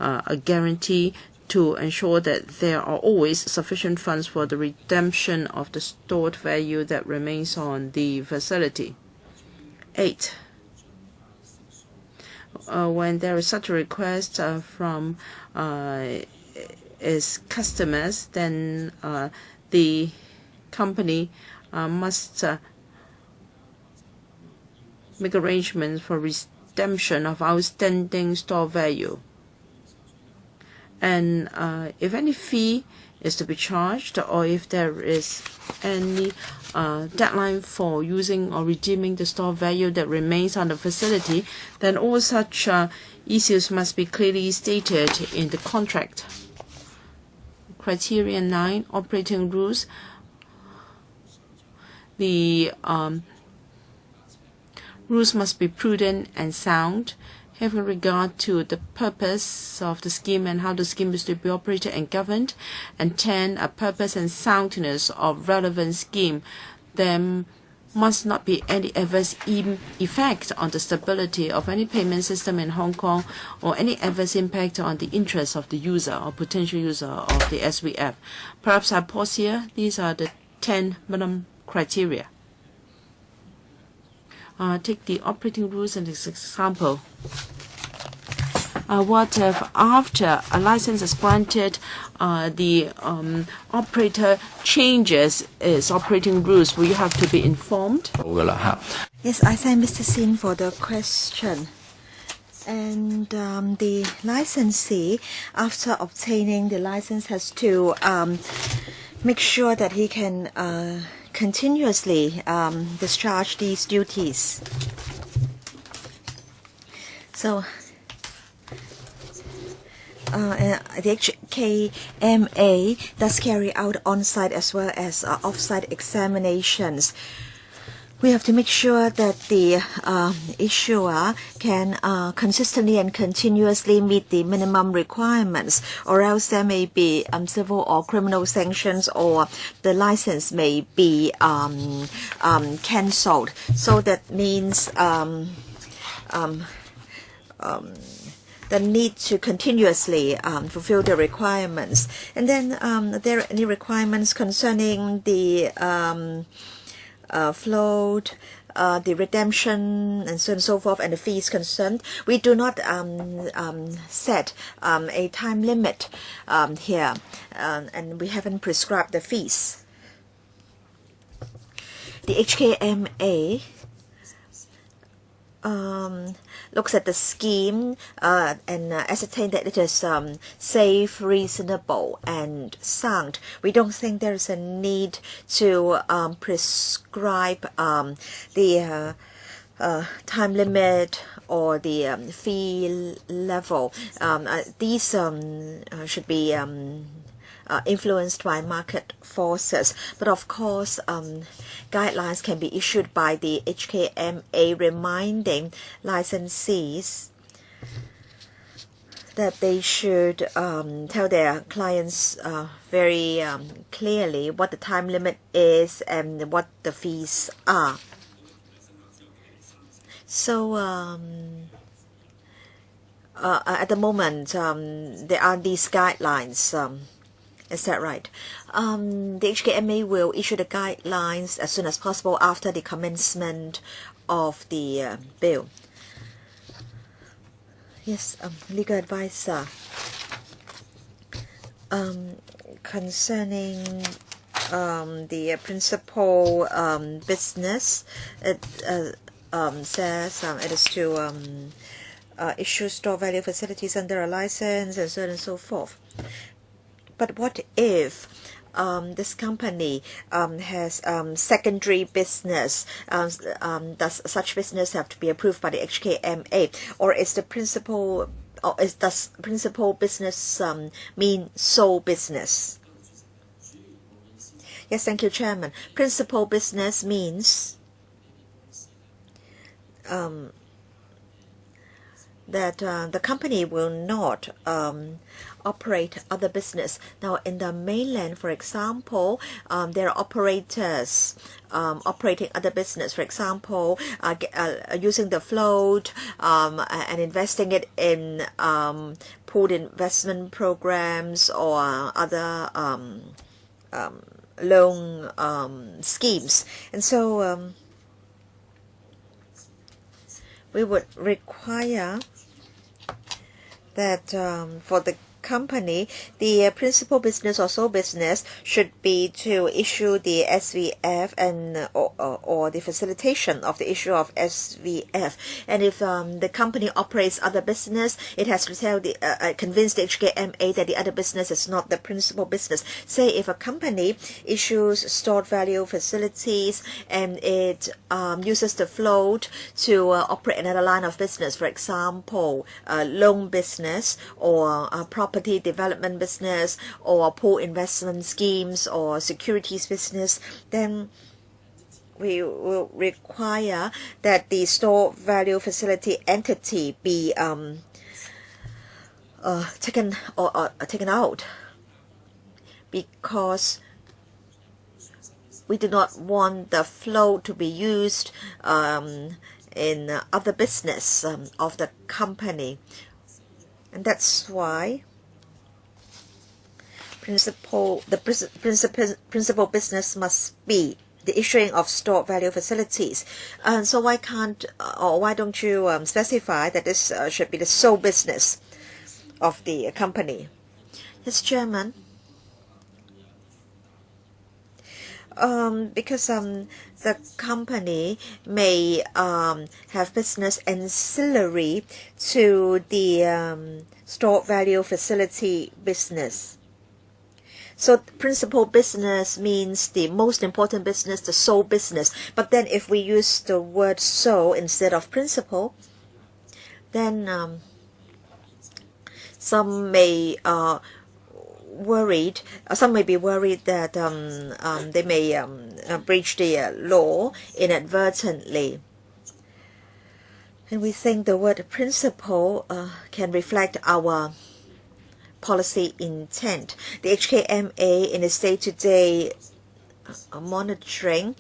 S3: a guarantee to ensure that there are always sufficient funds for the redemption of the stored value that remains on the facility. 8. When there is such a request from its customers, then the company must make arrangements for redemption of outstanding store value. And if any fee is to be charged, or if there is any deadline for using or redeeming the store value that remains on the facility, then all such issues must be clearly stated in the contract. Criterion 9, operating rules. The rules must be prudent and sound. having regard to the purpose of the scheme and how the scheme is to be operated and governed, and 10, a purpose and soundness of relevant scheme. There must not be any adverse effect on the stability of any payment system in Hong Kong or any adverse impact on the interests of the user or potential user of the SVF. Perhaps I pause here. These are the 10 minimum criteria. Take the operating rules as an example. What if after a license is granted, the operator changes its operating rules? Will you have to be informed?
S1: Yes, I thank Mr. Sin for the question. And the licensee, after obtaining the license, has to make sure that he can continuously discharge these duties. So the HKMA does carry out on-site as well as off-site examinations. We have to make sure that the issuer can consistently and continuously meet the minimum requirements, or else there may be civil or criminal sanctions, or the license may be cancelled. So that means the need to continuously fulfill the requirements. And then there are any requirements concerning the float, the redemption, and so on and so forth, and the fees concerned. We do not set a time limit here, and we haven't prescribed the fees. The HKMA looks at the scheme and ascertain that it is safe, reasonable, and sound. We don't think there is a need to prescribe the time limit or the fee level. These should be influenced by market forces. But of course, guidelines can be issued by the HKMA reminding licensees that they should tell their clients very clearly what the time limit is and what the fees are. So at the moment, there are these guidelines. Is that right? The HKMA will issue the guidelines as soon as possible after the commencement of the bill. Yes, legal advisor. Concerning the principal business, it says it is to issue store value facilities under a license and so on and so forth. But what if this company has secondary business? Does such business have to be approved by the HKMA, or is the principal, or does principal business mean sole business? Yes, thank you, Chairman. Principal business means that the company will not operate other business. Now, in the mainland, for example, there are operators operating other business. For example, using the float and investing it in pooled investment programs or other loan schemes. And so we would require that for the company, the principal business or sole business should be to issue the SVF and or the facilitation of the issue of SVF. And if the company operates other business, it has to tell the convince the HKMA that the other business is not the principal business. Say if a company issues stored value facilities and it uses the float to operate another line of business, for example, loan business or property development business or pool investment schemes or securities business, then we will require that the store value facility entity be taken out, because we do not want the flow to be used in other business of the company, and that's why principal business must be the issuing of stored value facilities. And so why don't you specify that this should be the sole business of the company? Yes, Chairman. Because the company may have business ancillary to the stored value facility business. So principal business means the most important business, the sole business. But then if we use the word sole instead of principal, then some may be worried that they may breach the law inadvertently. And we think the word principal can reflect our policy intent. The HKMA in its day-to-day monitoring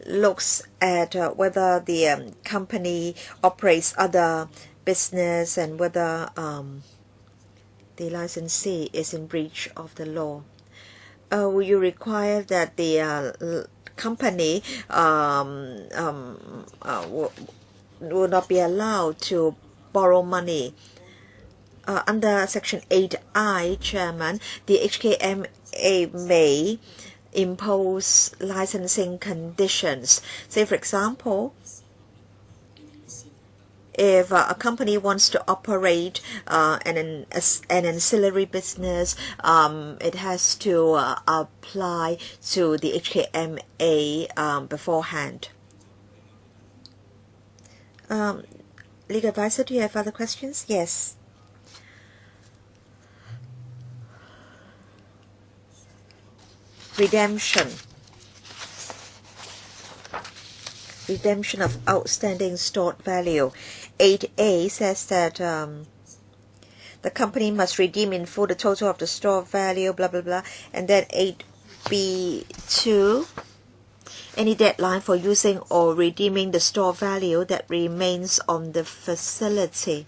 S1: looks at whether the company operates other business and whether the licensee is in breach of the law. Will you require that the company will not be allowed to borrow money? Under Section 8I, Chairman, the HKMA may impose licensing conditions. Say, for example, if a company wants to operate an ancillary business, it has to apply to the HKMA beforehand. Legal advisor, do you have other questions? Yes. Redemption of outstanding stored value. 8A says that the company must redeem in full the total of the stored value, blah, blah, blah. And then 8B2, any deadline for using or redeeming the stored value that remains on the facility.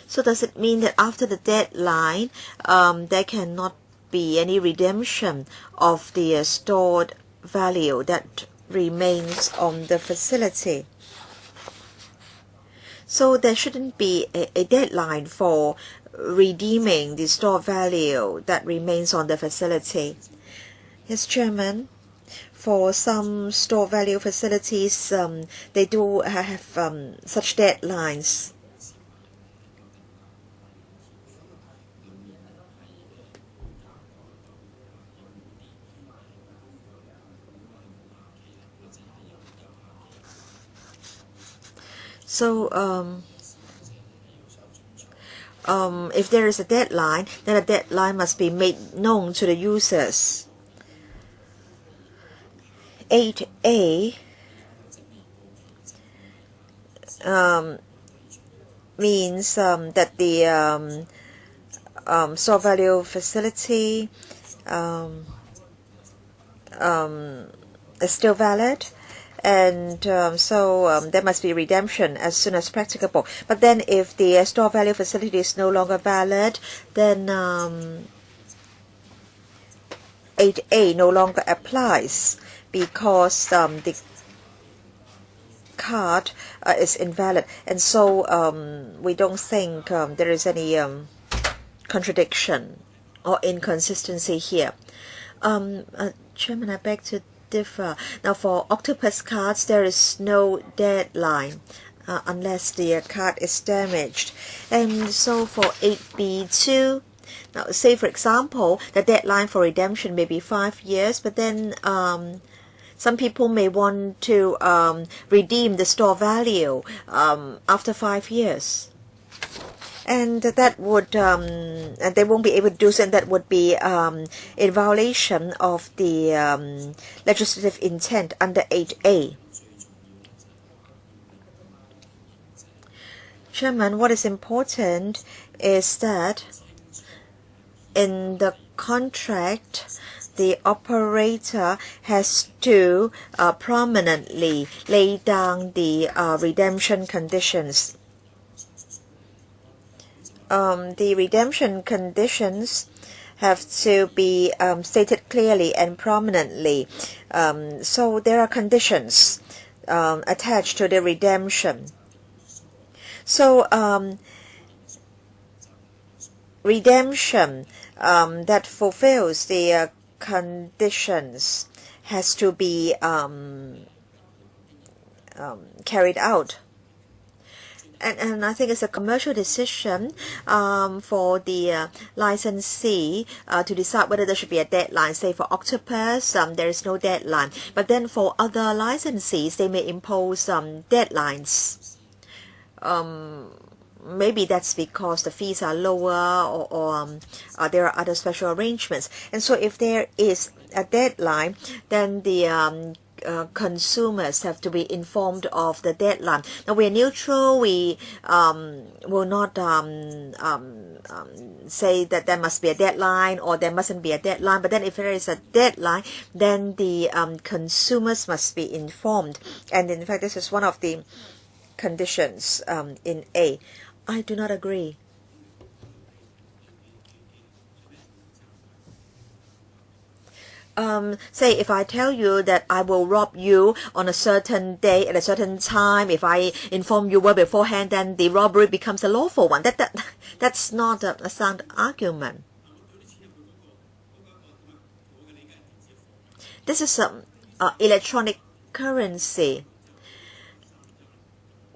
S1: So does it mean that after the deadline, there cannot be any redemption of the stored value that remains on the facility? So there shouldn't be a deadline for redeeming the stored value that remains on the facility. Yes, Chairman. For some stored value facilities, they do have such deadlines. So if there is a deadline, then a deadline must be made known to the users. 8A means that the store value facility is still valid. And so there must be redemption as soon as practicable. But then if the store value facility is no longer valid, then 8A no longer applies because the card is invalid. And so we don't think there is any contradiction or inconsistency here. Chairman, I beg to differ. Now for octopus cards, there is no deadline unless the card is damaged. And so for 8B2, now say for example, the deadline for redemption may be 5 years, but then some people may want to redeem the store value after 5 years. and that would and they won't be able to do so, and that would be in violation of the legislative intent under 8A. Chairman, what is important is that in the contract, the operator has to prominently lay down the redemption conditions. The redemption conditions have to be stated clearly and prominently. So there are conditions attached to the redemption. So redemption that fulfills the conditions has to be carried out. And I think it's a commercial decision for the licensee to decide whether there should be a deadline. Say for Octopus, there is no deadline. But then for other licensees, they may impose deadlines. Maybe that's because the fees are lower, or there are other special arrangements. And so if there is a deadline, then the consumers have to be informed of the deadline. Now we are neutral. We will not say that there must be a deadline or there mustn't be a deadline. But then if there is a deadline, then the consumers must be informed. And in fact, this is one of the conditions in A. I do not agree. Say if I tell you that I will rob you on a certain day at a certain time, if I inform you well beforehand, then the robbery becomes a lawful one. That's not a sound argument. This is electronic currency.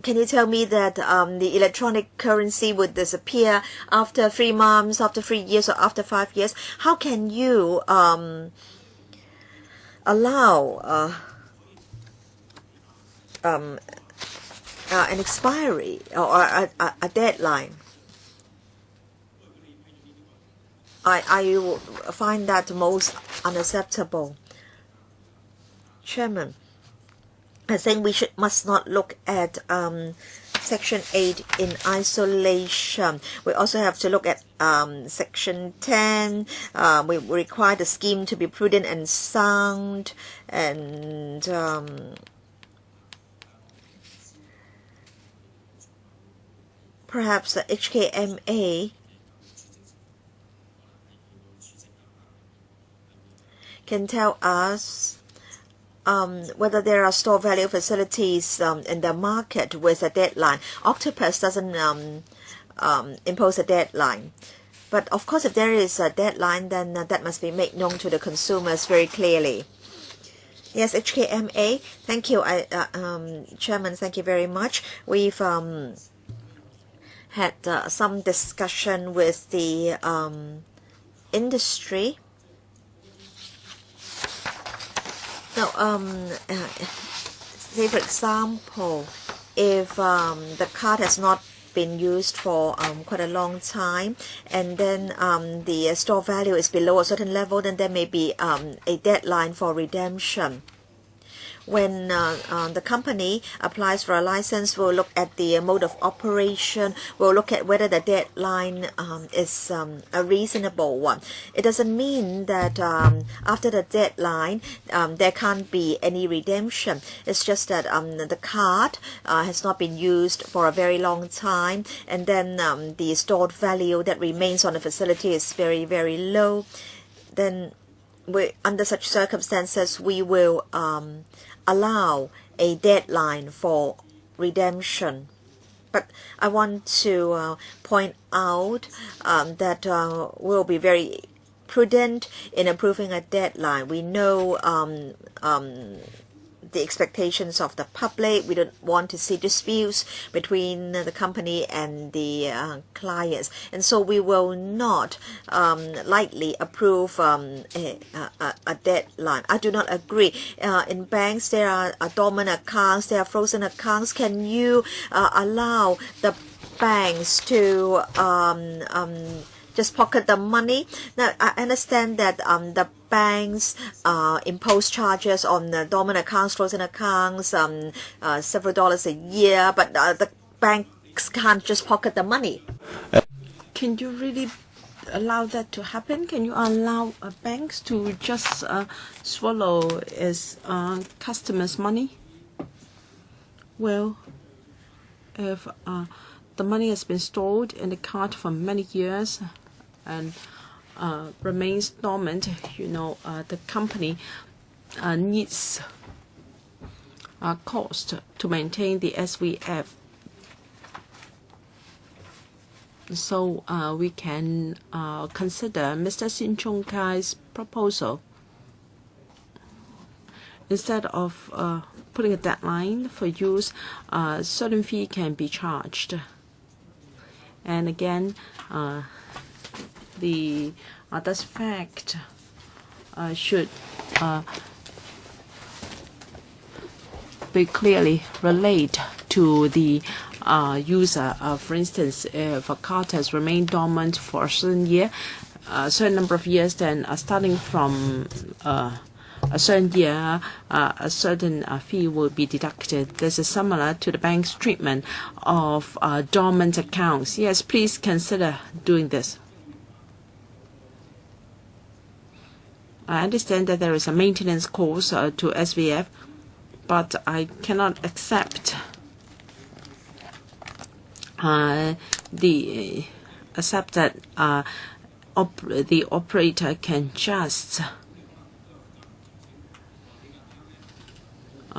S1: Can you tell me that the electronic currency would disappear after 3 months, after 3 years, or after 5 years? How can you allow an expiry or a deadline? I find that most unacceptable. Chairman, I think we must not look at Section 8 in isolation. We also have to look at Section 10. We require the scheme to be prudent and sound, and perhaps the HKMA can tell us whether there are store value facilities in the market with a deadline. Octopus doesn't impose a deadline. But of course, if there is a deadline, then that must be made known to the consumers very clearly. Yes, HKMA. Thank you, Chairman. Thank you very much. We've had some discussion with the industry. Now, say for example, if the card has not been used for quite a long time, and then the store value is below a certain level, then there may be a deadline for redemption. When the company applies for a license, we'll look at the mode of operation. We'll look at whether the deadline is a reasonable one. It doesn't mean that after the deadline there can't be any redemption. It's just that the card has not been used for a very long time, and then the stored value that remains on the facility is very, very low. Then under such circumstances, we will allow a deadline for redemption. But I want to point out that we'll be very prudent in approving a deadline. We know the expectations of the public. We don't want to see disputes between the company and the clients, and so we will not lightly approve a deadline. I do not agree. In banks, there are dormant accounts, there are frozen accounts. Can you allow the banks to just pocket the money. Now, I understand that the banks impose charges on the dormant accounts, frozen accounts, several dollars a year, but the banks can't just pocket the money.
S3: Can you really allow that to happen? Can you allow banks to just swallow its customers' money? Well, if the money has been stored in the card for many years and remains dormant, the company needs cost to maintain the SVF. So we can consider Mr. Sin Chung Kai's proposal. Instead of putting a deadline for use, a certain fee can be charged. And again, this fact should be clearly relayed to the user. For instance, if a card has remained dormant for a certain year, a certain number of years, then starting from a certain year, a certain fee will be deducted. This is similar to the bank's treatment of dormant accounts. Yes, please consider doing this. I understand that there is a maintenance cost to SVF, but I cannot accept that the operator can just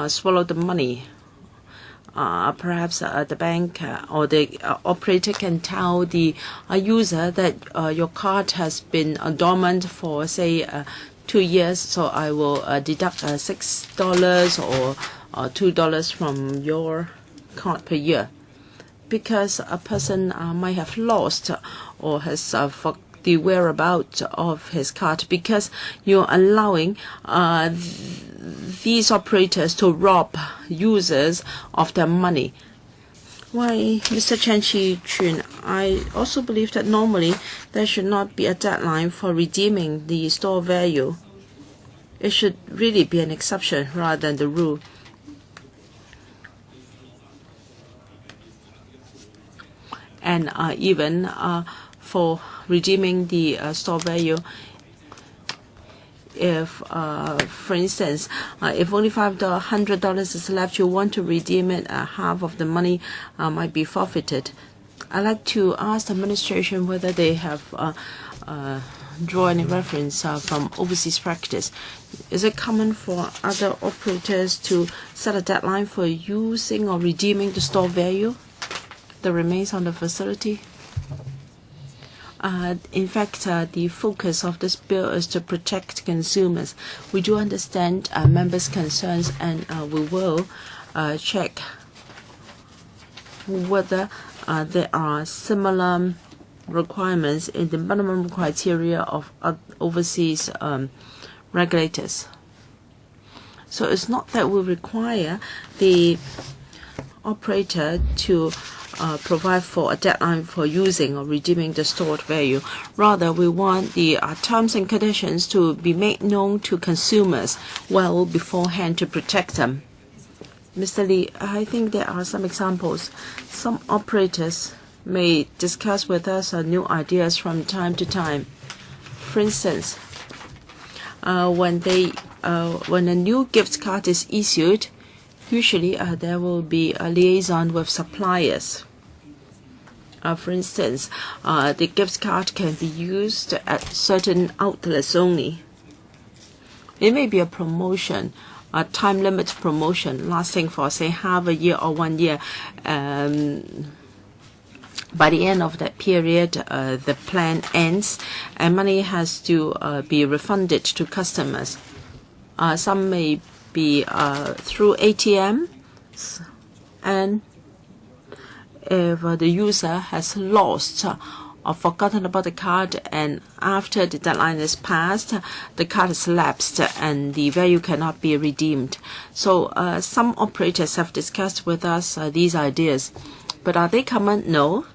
S3: swallow the money. Perhaps the bank or the operator can tell the user that your card has been dormant for, say, 2 years, so I will deduct $6 or $2 from your card per year. Because a person might have lost or has the whereabouts of his card, because you're allowing these operators to rob users of their money. Why, Mr. Chen Chi-chun, I also believe that normally there should not be a deadline for redeeming the store value. It should really be an exception rather than the rule. And even for redeeming the store value, if, for instance, if only $100 is left, you want to redeem it, half of the money might be forfeited. I'd like to ask the administration whether they have drawn any reference from overseas practice. Is it common for other operators to set a deadline for using or redeeming the store value that remains on the facility? In fact, the focus of this bill is to protect consumers. We do understand members' concerns, and we will check whether there are similar requirements in the minimum criteria of overseas regulators. So it's not that we require the operator to provide for a deadline for using or redeeming the stored value. Rather, we want the terms and conditions to be made known to consumers well beforehand to protect them. Mr. Lee, I think there are some examples. Some operators may discuss with us new ideas from time to time. For instance, when a new gift card is issued, usually there will be a liaison with suppliers. For instance, the gift card can be used at certain outlets only. It may be a promotion, a time limit promotion lasting for, say, half a year or 1 year. By the end of that period, the plan ends and money has to be refunded to customers. Some may be through ATM, and if the user has lost or forgotten about the card, and after the deadline is passed, the card is lapsed and the value cannot be redeemed. So some operators have discussed with us these ideas. But are they common? No.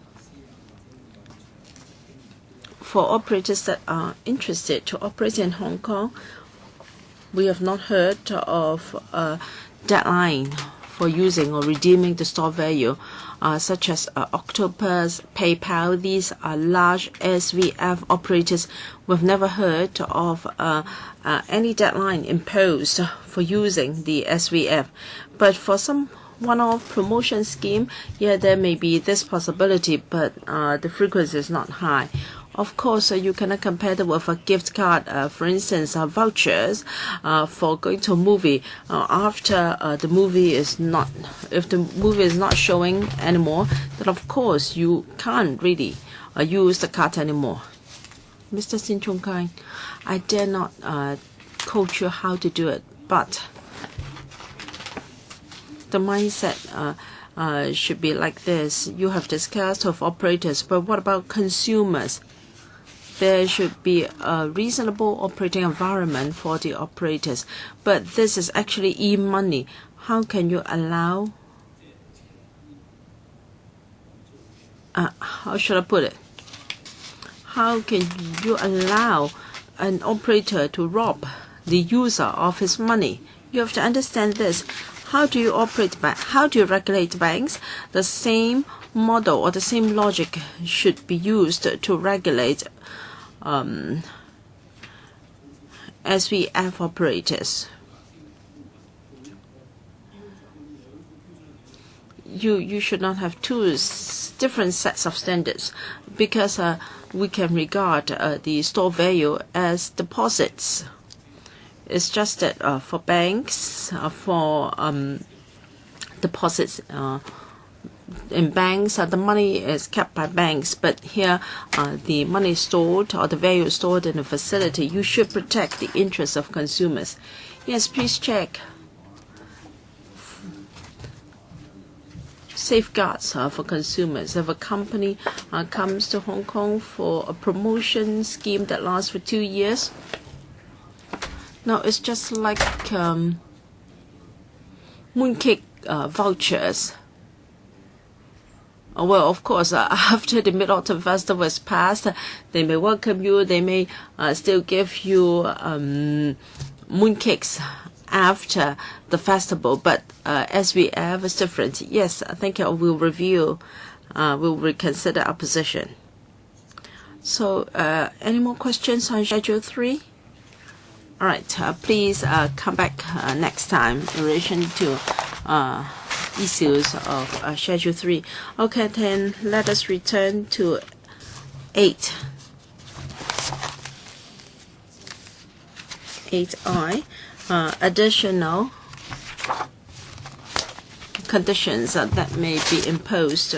S3: for operators that are interested to operate in Hong Kong, we have not heard of a deadline for using or redeeming the store value, such as Octopus, PayPal. These are large SVF operators. We've never heard of any deadline imposed for using the SVF. But for some one-off promotion scheme, there may be this possibility, but the frequency is not high. Of course, you cannot compare that with a gift card, for instance, vouchers for going to a movie. After the movie is not, if the movie is not showing anymore, then of course you can't really use the card anymore. Mr. Sin Chung Kai, I dare not coach you how to do it, but the mindset should be like this. You have discussed of operators, but what about consumers? There should be a reasonable operating environment for the operators. But this is actually e-money. How can you allow, how should I put it? How can you allow an operator to rob the user of his money? You have to understand this. How do you operate bank? How do you regulate banks? The same model or the same logic should be used to regulate SVF operators. You should not have two different sets of standards, because we can regard the store value as deposits. It's just that for banks, for deposits in banks, the money is kept by banks, but here the money is stored, or the value is stored in a facility. You should protect the interests of consumers. Yes, please check safeguards for consumers. If a company comes to Hong Kong for a promotion scheme that lasts for 2 years, now it's just like mooncake vouchers. Well, of course, after the Mid-Autumn Festival is passed, they may welcome you. They may still give you mooncakes after the festival. But SVF is different. Yes, I think we'll review, we'll reconsider our position. So, any more questions on Schedule 3? All right, please come back next time in relation to issues of Schedule 3. Okay, then let us return to 8. 8I, additional conditions that may be imposed.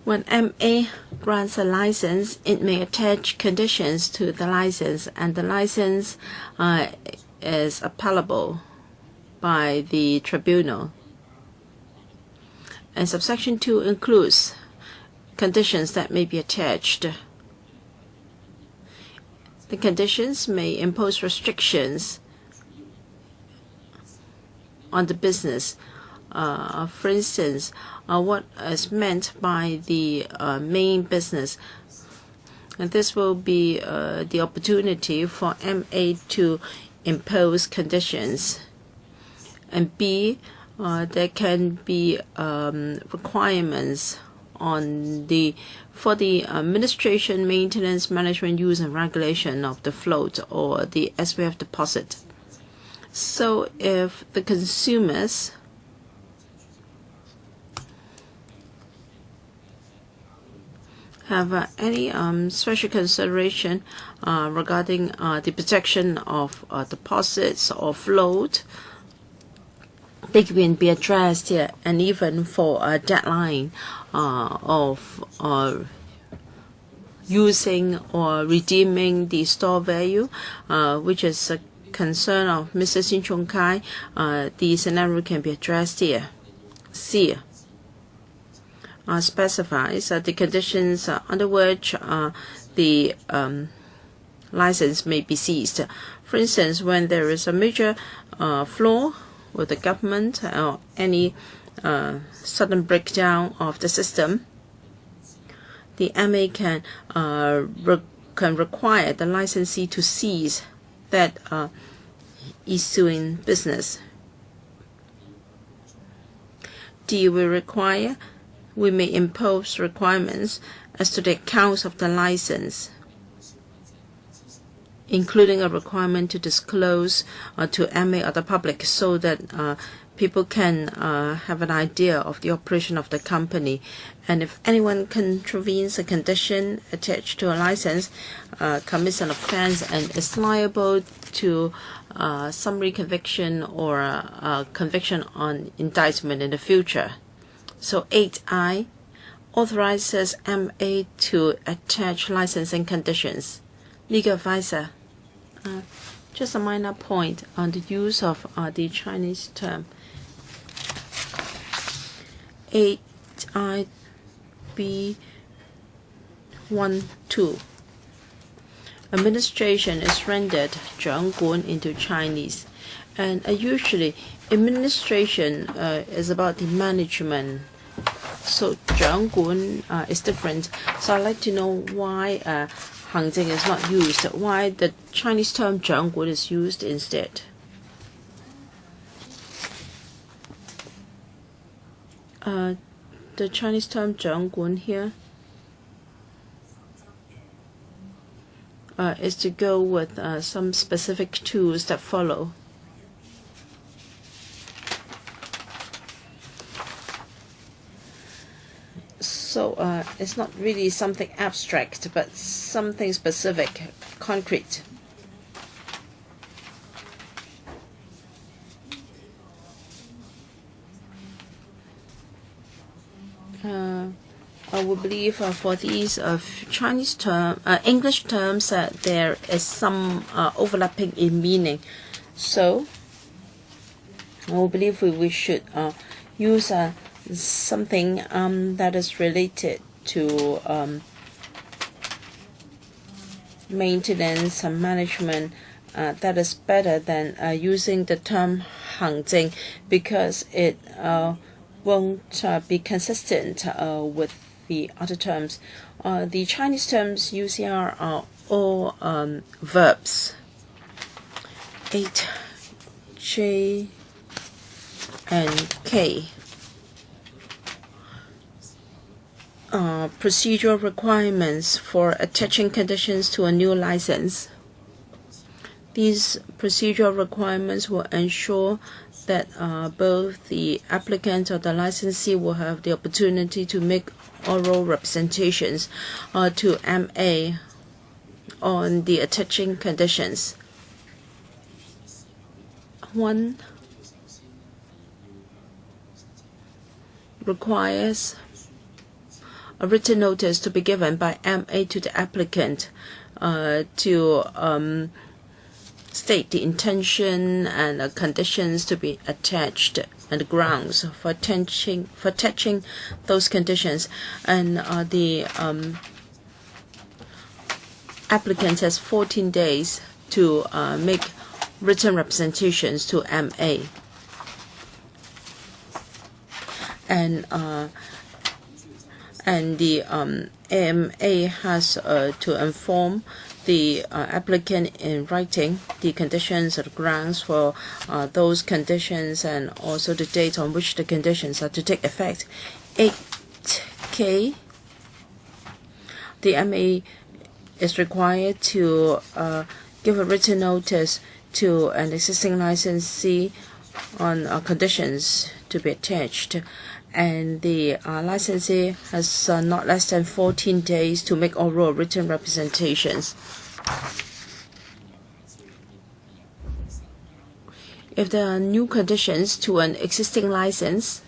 S3: When MA grants a license, it may attach conditions to the license, and the license is appellable by the tribunal. And subsection 2 includes conditions that may be attached. The conditions may impose restrictions on the business. For instance, what is meant by the main business. And this will be the opportunity for MA to impose conditions. And B, there can be requirements on for the administration, maintenance, management, use, and regulation of the float or the SVF deposit. So if the consumers have any special consideration regarding the protection of deposits or float, they can be addressed here, and even for a deadline of using or redeeming the store value, which is a concern of Mr. Sin Chung Kai, the scenario can be addressed here. C specifies the conditions under which the license may be seized. For instance, when there is a major flaw with the government or any sudden breakdown of the system, the MA can require the licensee to cease that issuing business. D, we may impose requirements as to the accounts of the license, including a requirement to disclose to MA or the public so that people can have an idea of the operation of the company. And if anyone contravenes a condition attached to a license, commits an offense and is liable to summary conviction or conviction on indictment in the future. So 8I authorizes MA to attach licensing conditions. Legal advisor, just a minor point on the use of the Chinese term. 8IB12. Administration is rendered 掌管 into Chinese, and usually administration is about the management. So 掌管 is different. So I'd like to know why 行政 is not used, why the Chinese term 掌管 is used instead. The Chinese term 掌管 here is to go with some specific tools that follow. So it's not really something abstract, but something specific, concrete. I would believe for these Chinese English terms, there is some overlapping in meaning. So I would believe we should use something that is related to maintenance and management that is better than using the term 行政 because it won't be consistent with the other terms. The Chinese terms used here are all verbs. 8, J, and K. Procedural requirements for attaching conditions to a new license. These procedural requirements will ensure that both the applicant or the licensee will have the opportunity to make oral representations to MA on the attaching conditions. 1 requires a written notice to be given by MA to the applicant to state the intention and conditions to be attached and the grounds for attaching those conditions. And the applicant has 14 days to make written representations to MA. And the AMA has to inform the applicant in writing the conditions or the grounds for those conditions and also the date on which the conditions are to take effect. 8K, the MA is required to give a written notice to an existing licensee on conditions to be attached, and the licensee has not less than 14 days to make oral written representations. If there are new conditions to an existing license,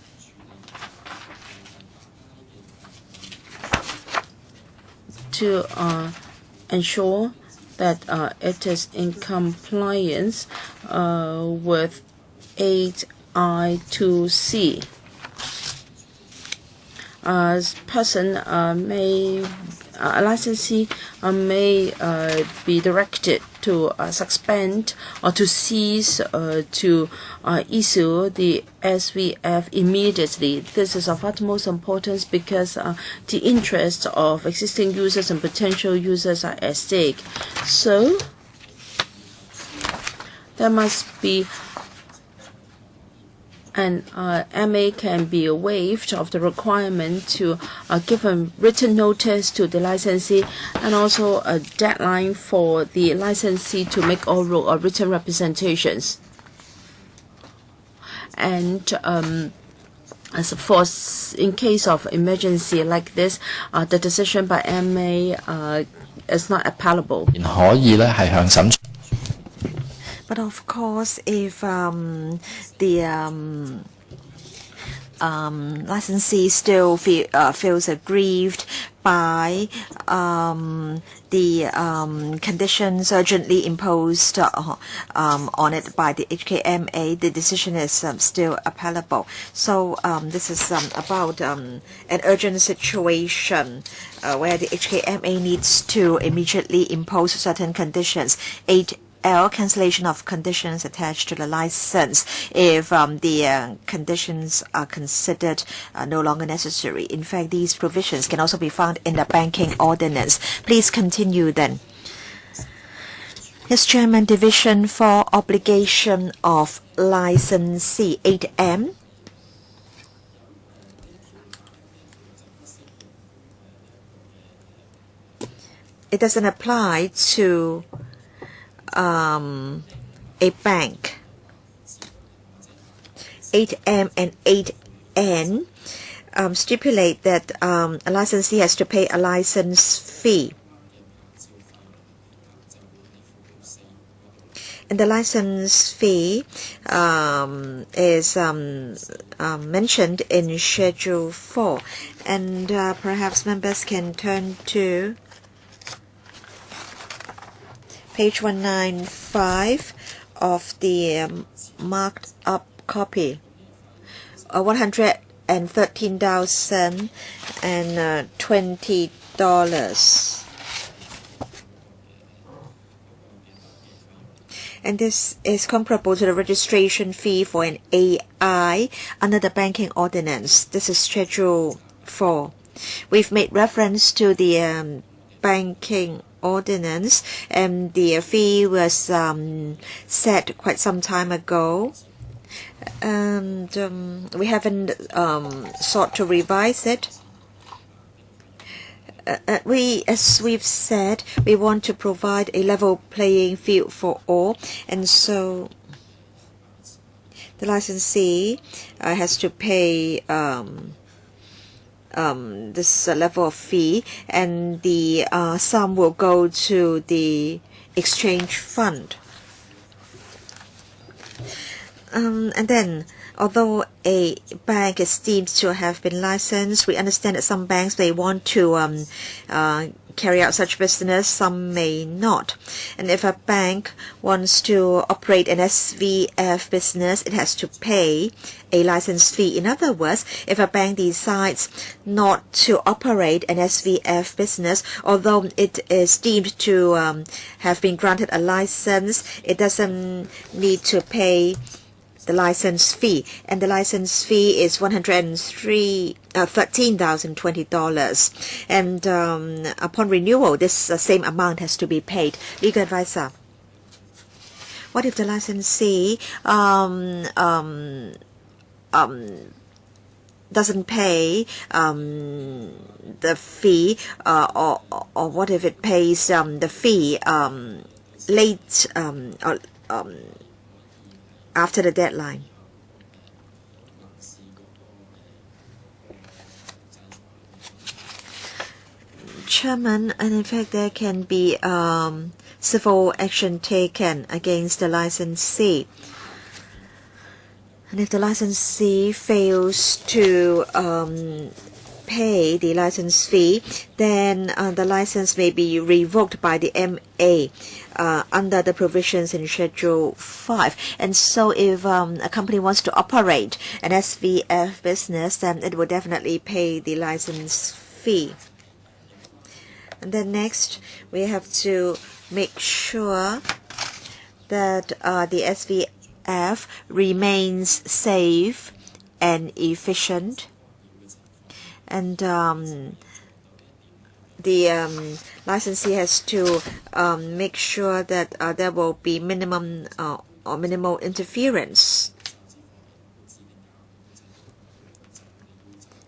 S3: to ensure that it is in compliance with 8I2C. Person may a licensee may be directed to suspend or to cease to issue the SVF immediately. This is of utmost importance because the interests of existing users and potential users are at stake. So there must be and MA can be waived of the requirement to give a written notice to the licensee, and also a deadline for the licensee to make oral or written representations. And as for in case of emergency like this, the decision by MA is not appellable.
S1: But of course, if the licensee still feels aggrieved by the conditions urgently imposed on it by the HKMA, the decision is still appellable. So this is about an urgent situation where the HKMA needs to immediately impose certain conditions. 8L, cancellation of conditions attached to the license if the conditions are considered no longer necessary. In fact, these provisions can also be found in the banking ordinance. Please continue then. Yes, Chairman, Division for Obligation of Licensee, 8M. It doesn't apply to a bank. 8M and 8N stipulate that a licensee has to pay a license fee. And the license fee is mentioned in Schedule 4. And perhaps members can turn to page 195 of the marked up copy. $113,020. And this is comparable to the registration fee for an AI under the banking ordinance. This is Schedule 4. We've made reference to the banking ordinance, and the fee was set quite some time ago, and we haven't sought to revise it. As we've said, we want to provide a level playing field for all, and so the licensee has to pay this level of fee, and the sum will go to the exchange fund. And then, although a bank is deemed to have been licensed, we understand that some banks may want to carry out such business, some may not. And if a bank wants to operate an SVF business, it has to pay a license fee. In other words, if a bank decides not to operate an SVF business, although it is deemed to have been granted a license, it doesn't need to pay the license fee, and the license fee is $13,020, and upon renewal, this same amount has to be paid. Legal advisor: what if the licensee doesn't pay the fee, or what if it pays the fee late or after the deadline? Chairman, and in fact there can be civil action taken against the licensee. And if the licensee fails to pay the license fee, then the license may be revoked by the MA under the provisions in Schedule 5. And so if a company wants to operate an SVF business, then it will definitely pay the license fee. And then next, we have to make sure that the SVF remains safe and efficient. And the licensee has to make sure that there will be minimum or minimal interference.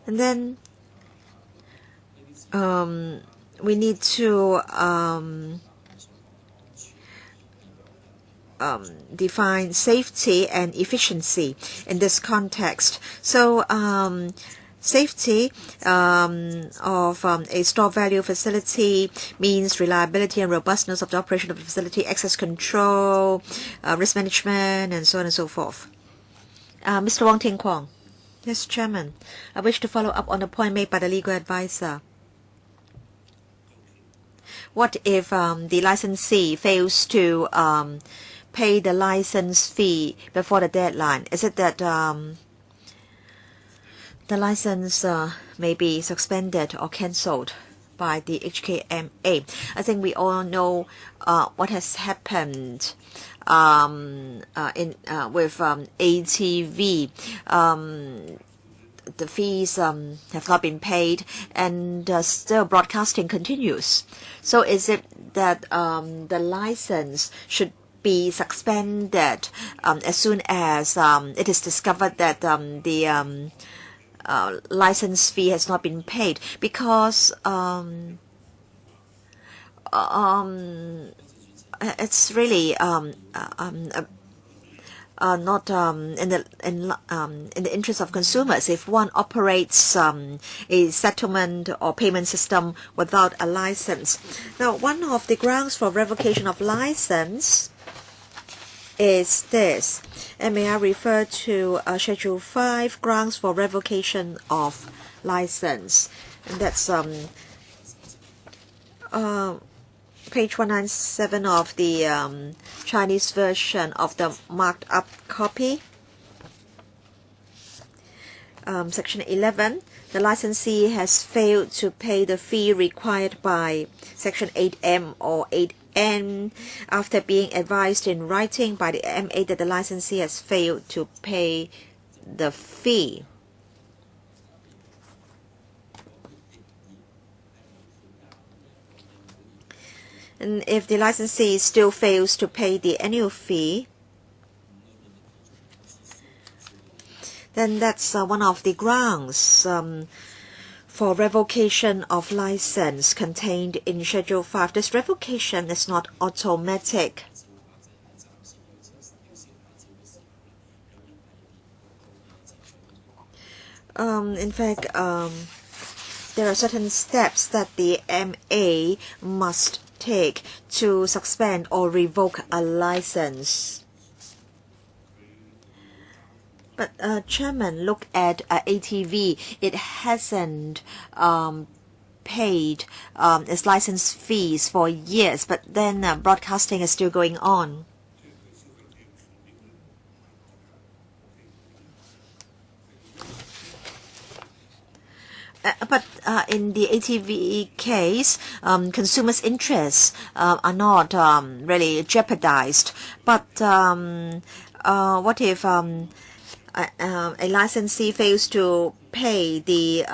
S1: And then we need to define safety and efficiency in this context. So safety of a store value facility means reliability and robustness of the operation of the facility, access control, risk management, and so on and so forth. Mr. Wong Ting Kwong. Yes, Chairman. I wish to follow up on the point made by the legal advisor. What if the licensee fails to pay the license fee before the deadline? Is it that the license may be suspended or cancelled by the HKMA? I think we all know what has happened with ATV. The fees have not been paid, and still broadcasting continues. So is it that the license should be suspended as soon as it is discovered that the license fee has not been paid? Because it's really not in the interest of consumers if one operates a settlement or payment system without a license. Now, one of the grounds for revocation of license is this, and may I refer to Schedule 5, grounds for revocation of license, and that's page 197 of the Chinese version of the marked up copy. Section 11, the licensee has failed to pay the fee required by Section 8M or 8N after being advised in writing by the MA that the licensee has failed to pay the fee. And if the licensee still fails to pay the annual fee, then that's one of the grounds for revocation of license contained in Schedule 5. This revocation is not automatic. In fact, there are certain steps that the MA must take to suspend or revoke a license. But Chairman, look at ATV. It hasn't paid its license fees for years, but then broadcasting is still going on. But in the ATV case, consumers' interests are not really jeopardized. But what if a licensee fails to pay the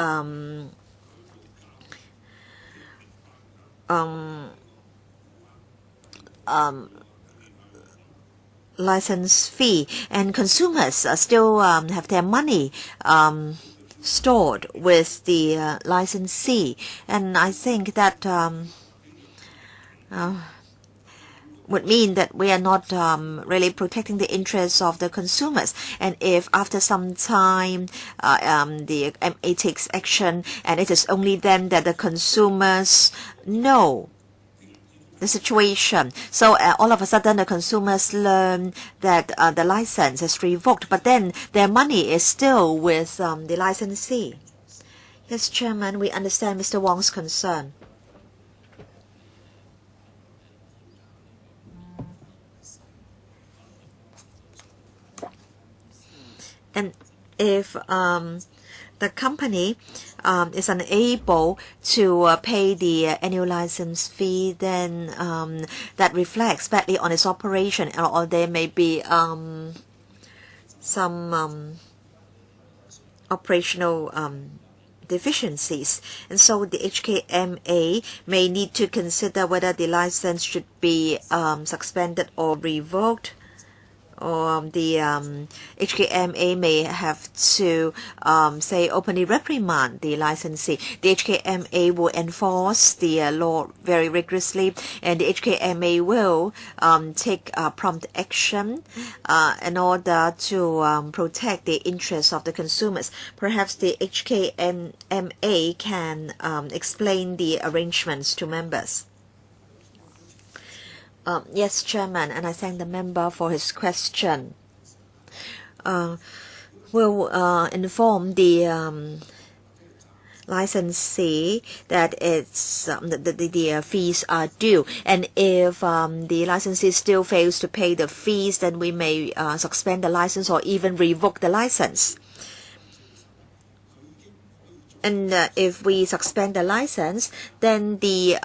S1: license fee, and consumers still have their money stored with the licensee? And I think that would mean that we are not really protecting the interests of the consumers. And if after some time the MA takes action, and it is only then that the consumers know the situation. So all of a sudden the consumers learn that the license is revoked, but then their money is still with the licensee. Yes, Chairman, we understand Mr. Wong's concern. And if the company is unable to pay the annual license fee, then that reflects badly on its operation, or there may be some operational deficiencies. And so the HKMA may need to consider whether the license should be suspended or revoked, or the HKMA may have to say openly reprimand the licensee. The HKMA will enforce the law very rigorously, and the HKMA will take prompt action in order to protect the interests of the consumers. Perhaps the HKMA can explain the arrangements to members. Yes, Chairman, and I thank the member for his question. We'll inform the licensee that it's the fees are due, and if the licensee still fails to pay the fees, then we may suspend the license or even revoke the license. And if we suspend the license, then the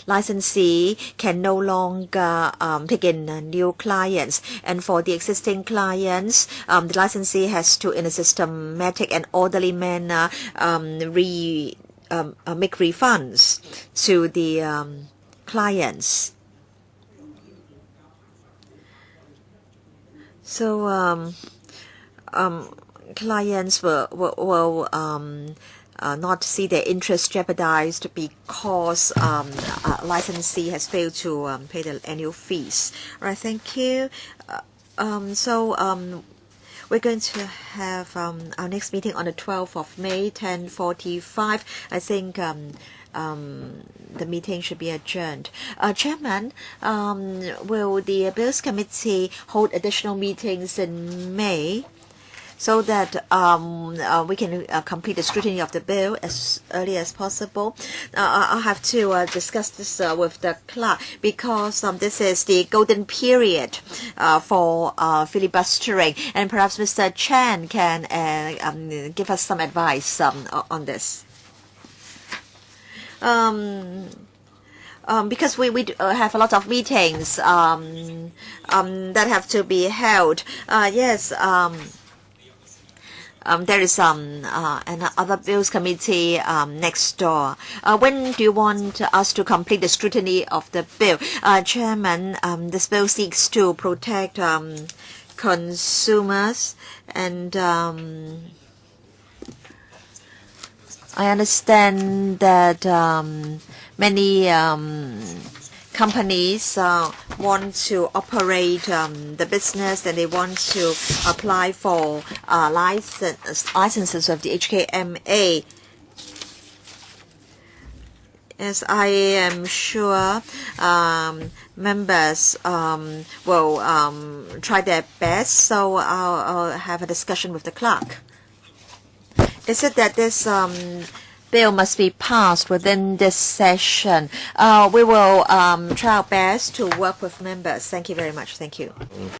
S1: licensee can no longer take in new clients. And for the existing clients, the licensee has to, in a systematic and orderly manner, make refunds to the clients. So clients will not see their interest jeopardized because licensee has failed to pay the annual fees. All right, thank you. We're going to have our next meeting on the 12th of May, 10:45. I think the meeting should be adjourned. Chairman, will the Bills Committee hold additional meetings in May, so that we can complete the scrutiny of the bill as early as possible? I'll have to discuss this with the clerk, because this is the golden period for filibustering, and perhaps Mr. Chan can give us some advice on this. Because we have a lot of meetings that have to be held. Yes. There is another Bills Committee next door. When do you want us to complete the scrutiny of the bill? Chairman, this bill seeks to protect consumers, and I understand that many companies want to operate the business, and they want to apply for licenses of the HKMA. As I am sure members will try their best, so I'll have a discussion with the clerk. Is it that this bill must be passed within this session? We will try our best to work with members. Thank you very much. Thank you.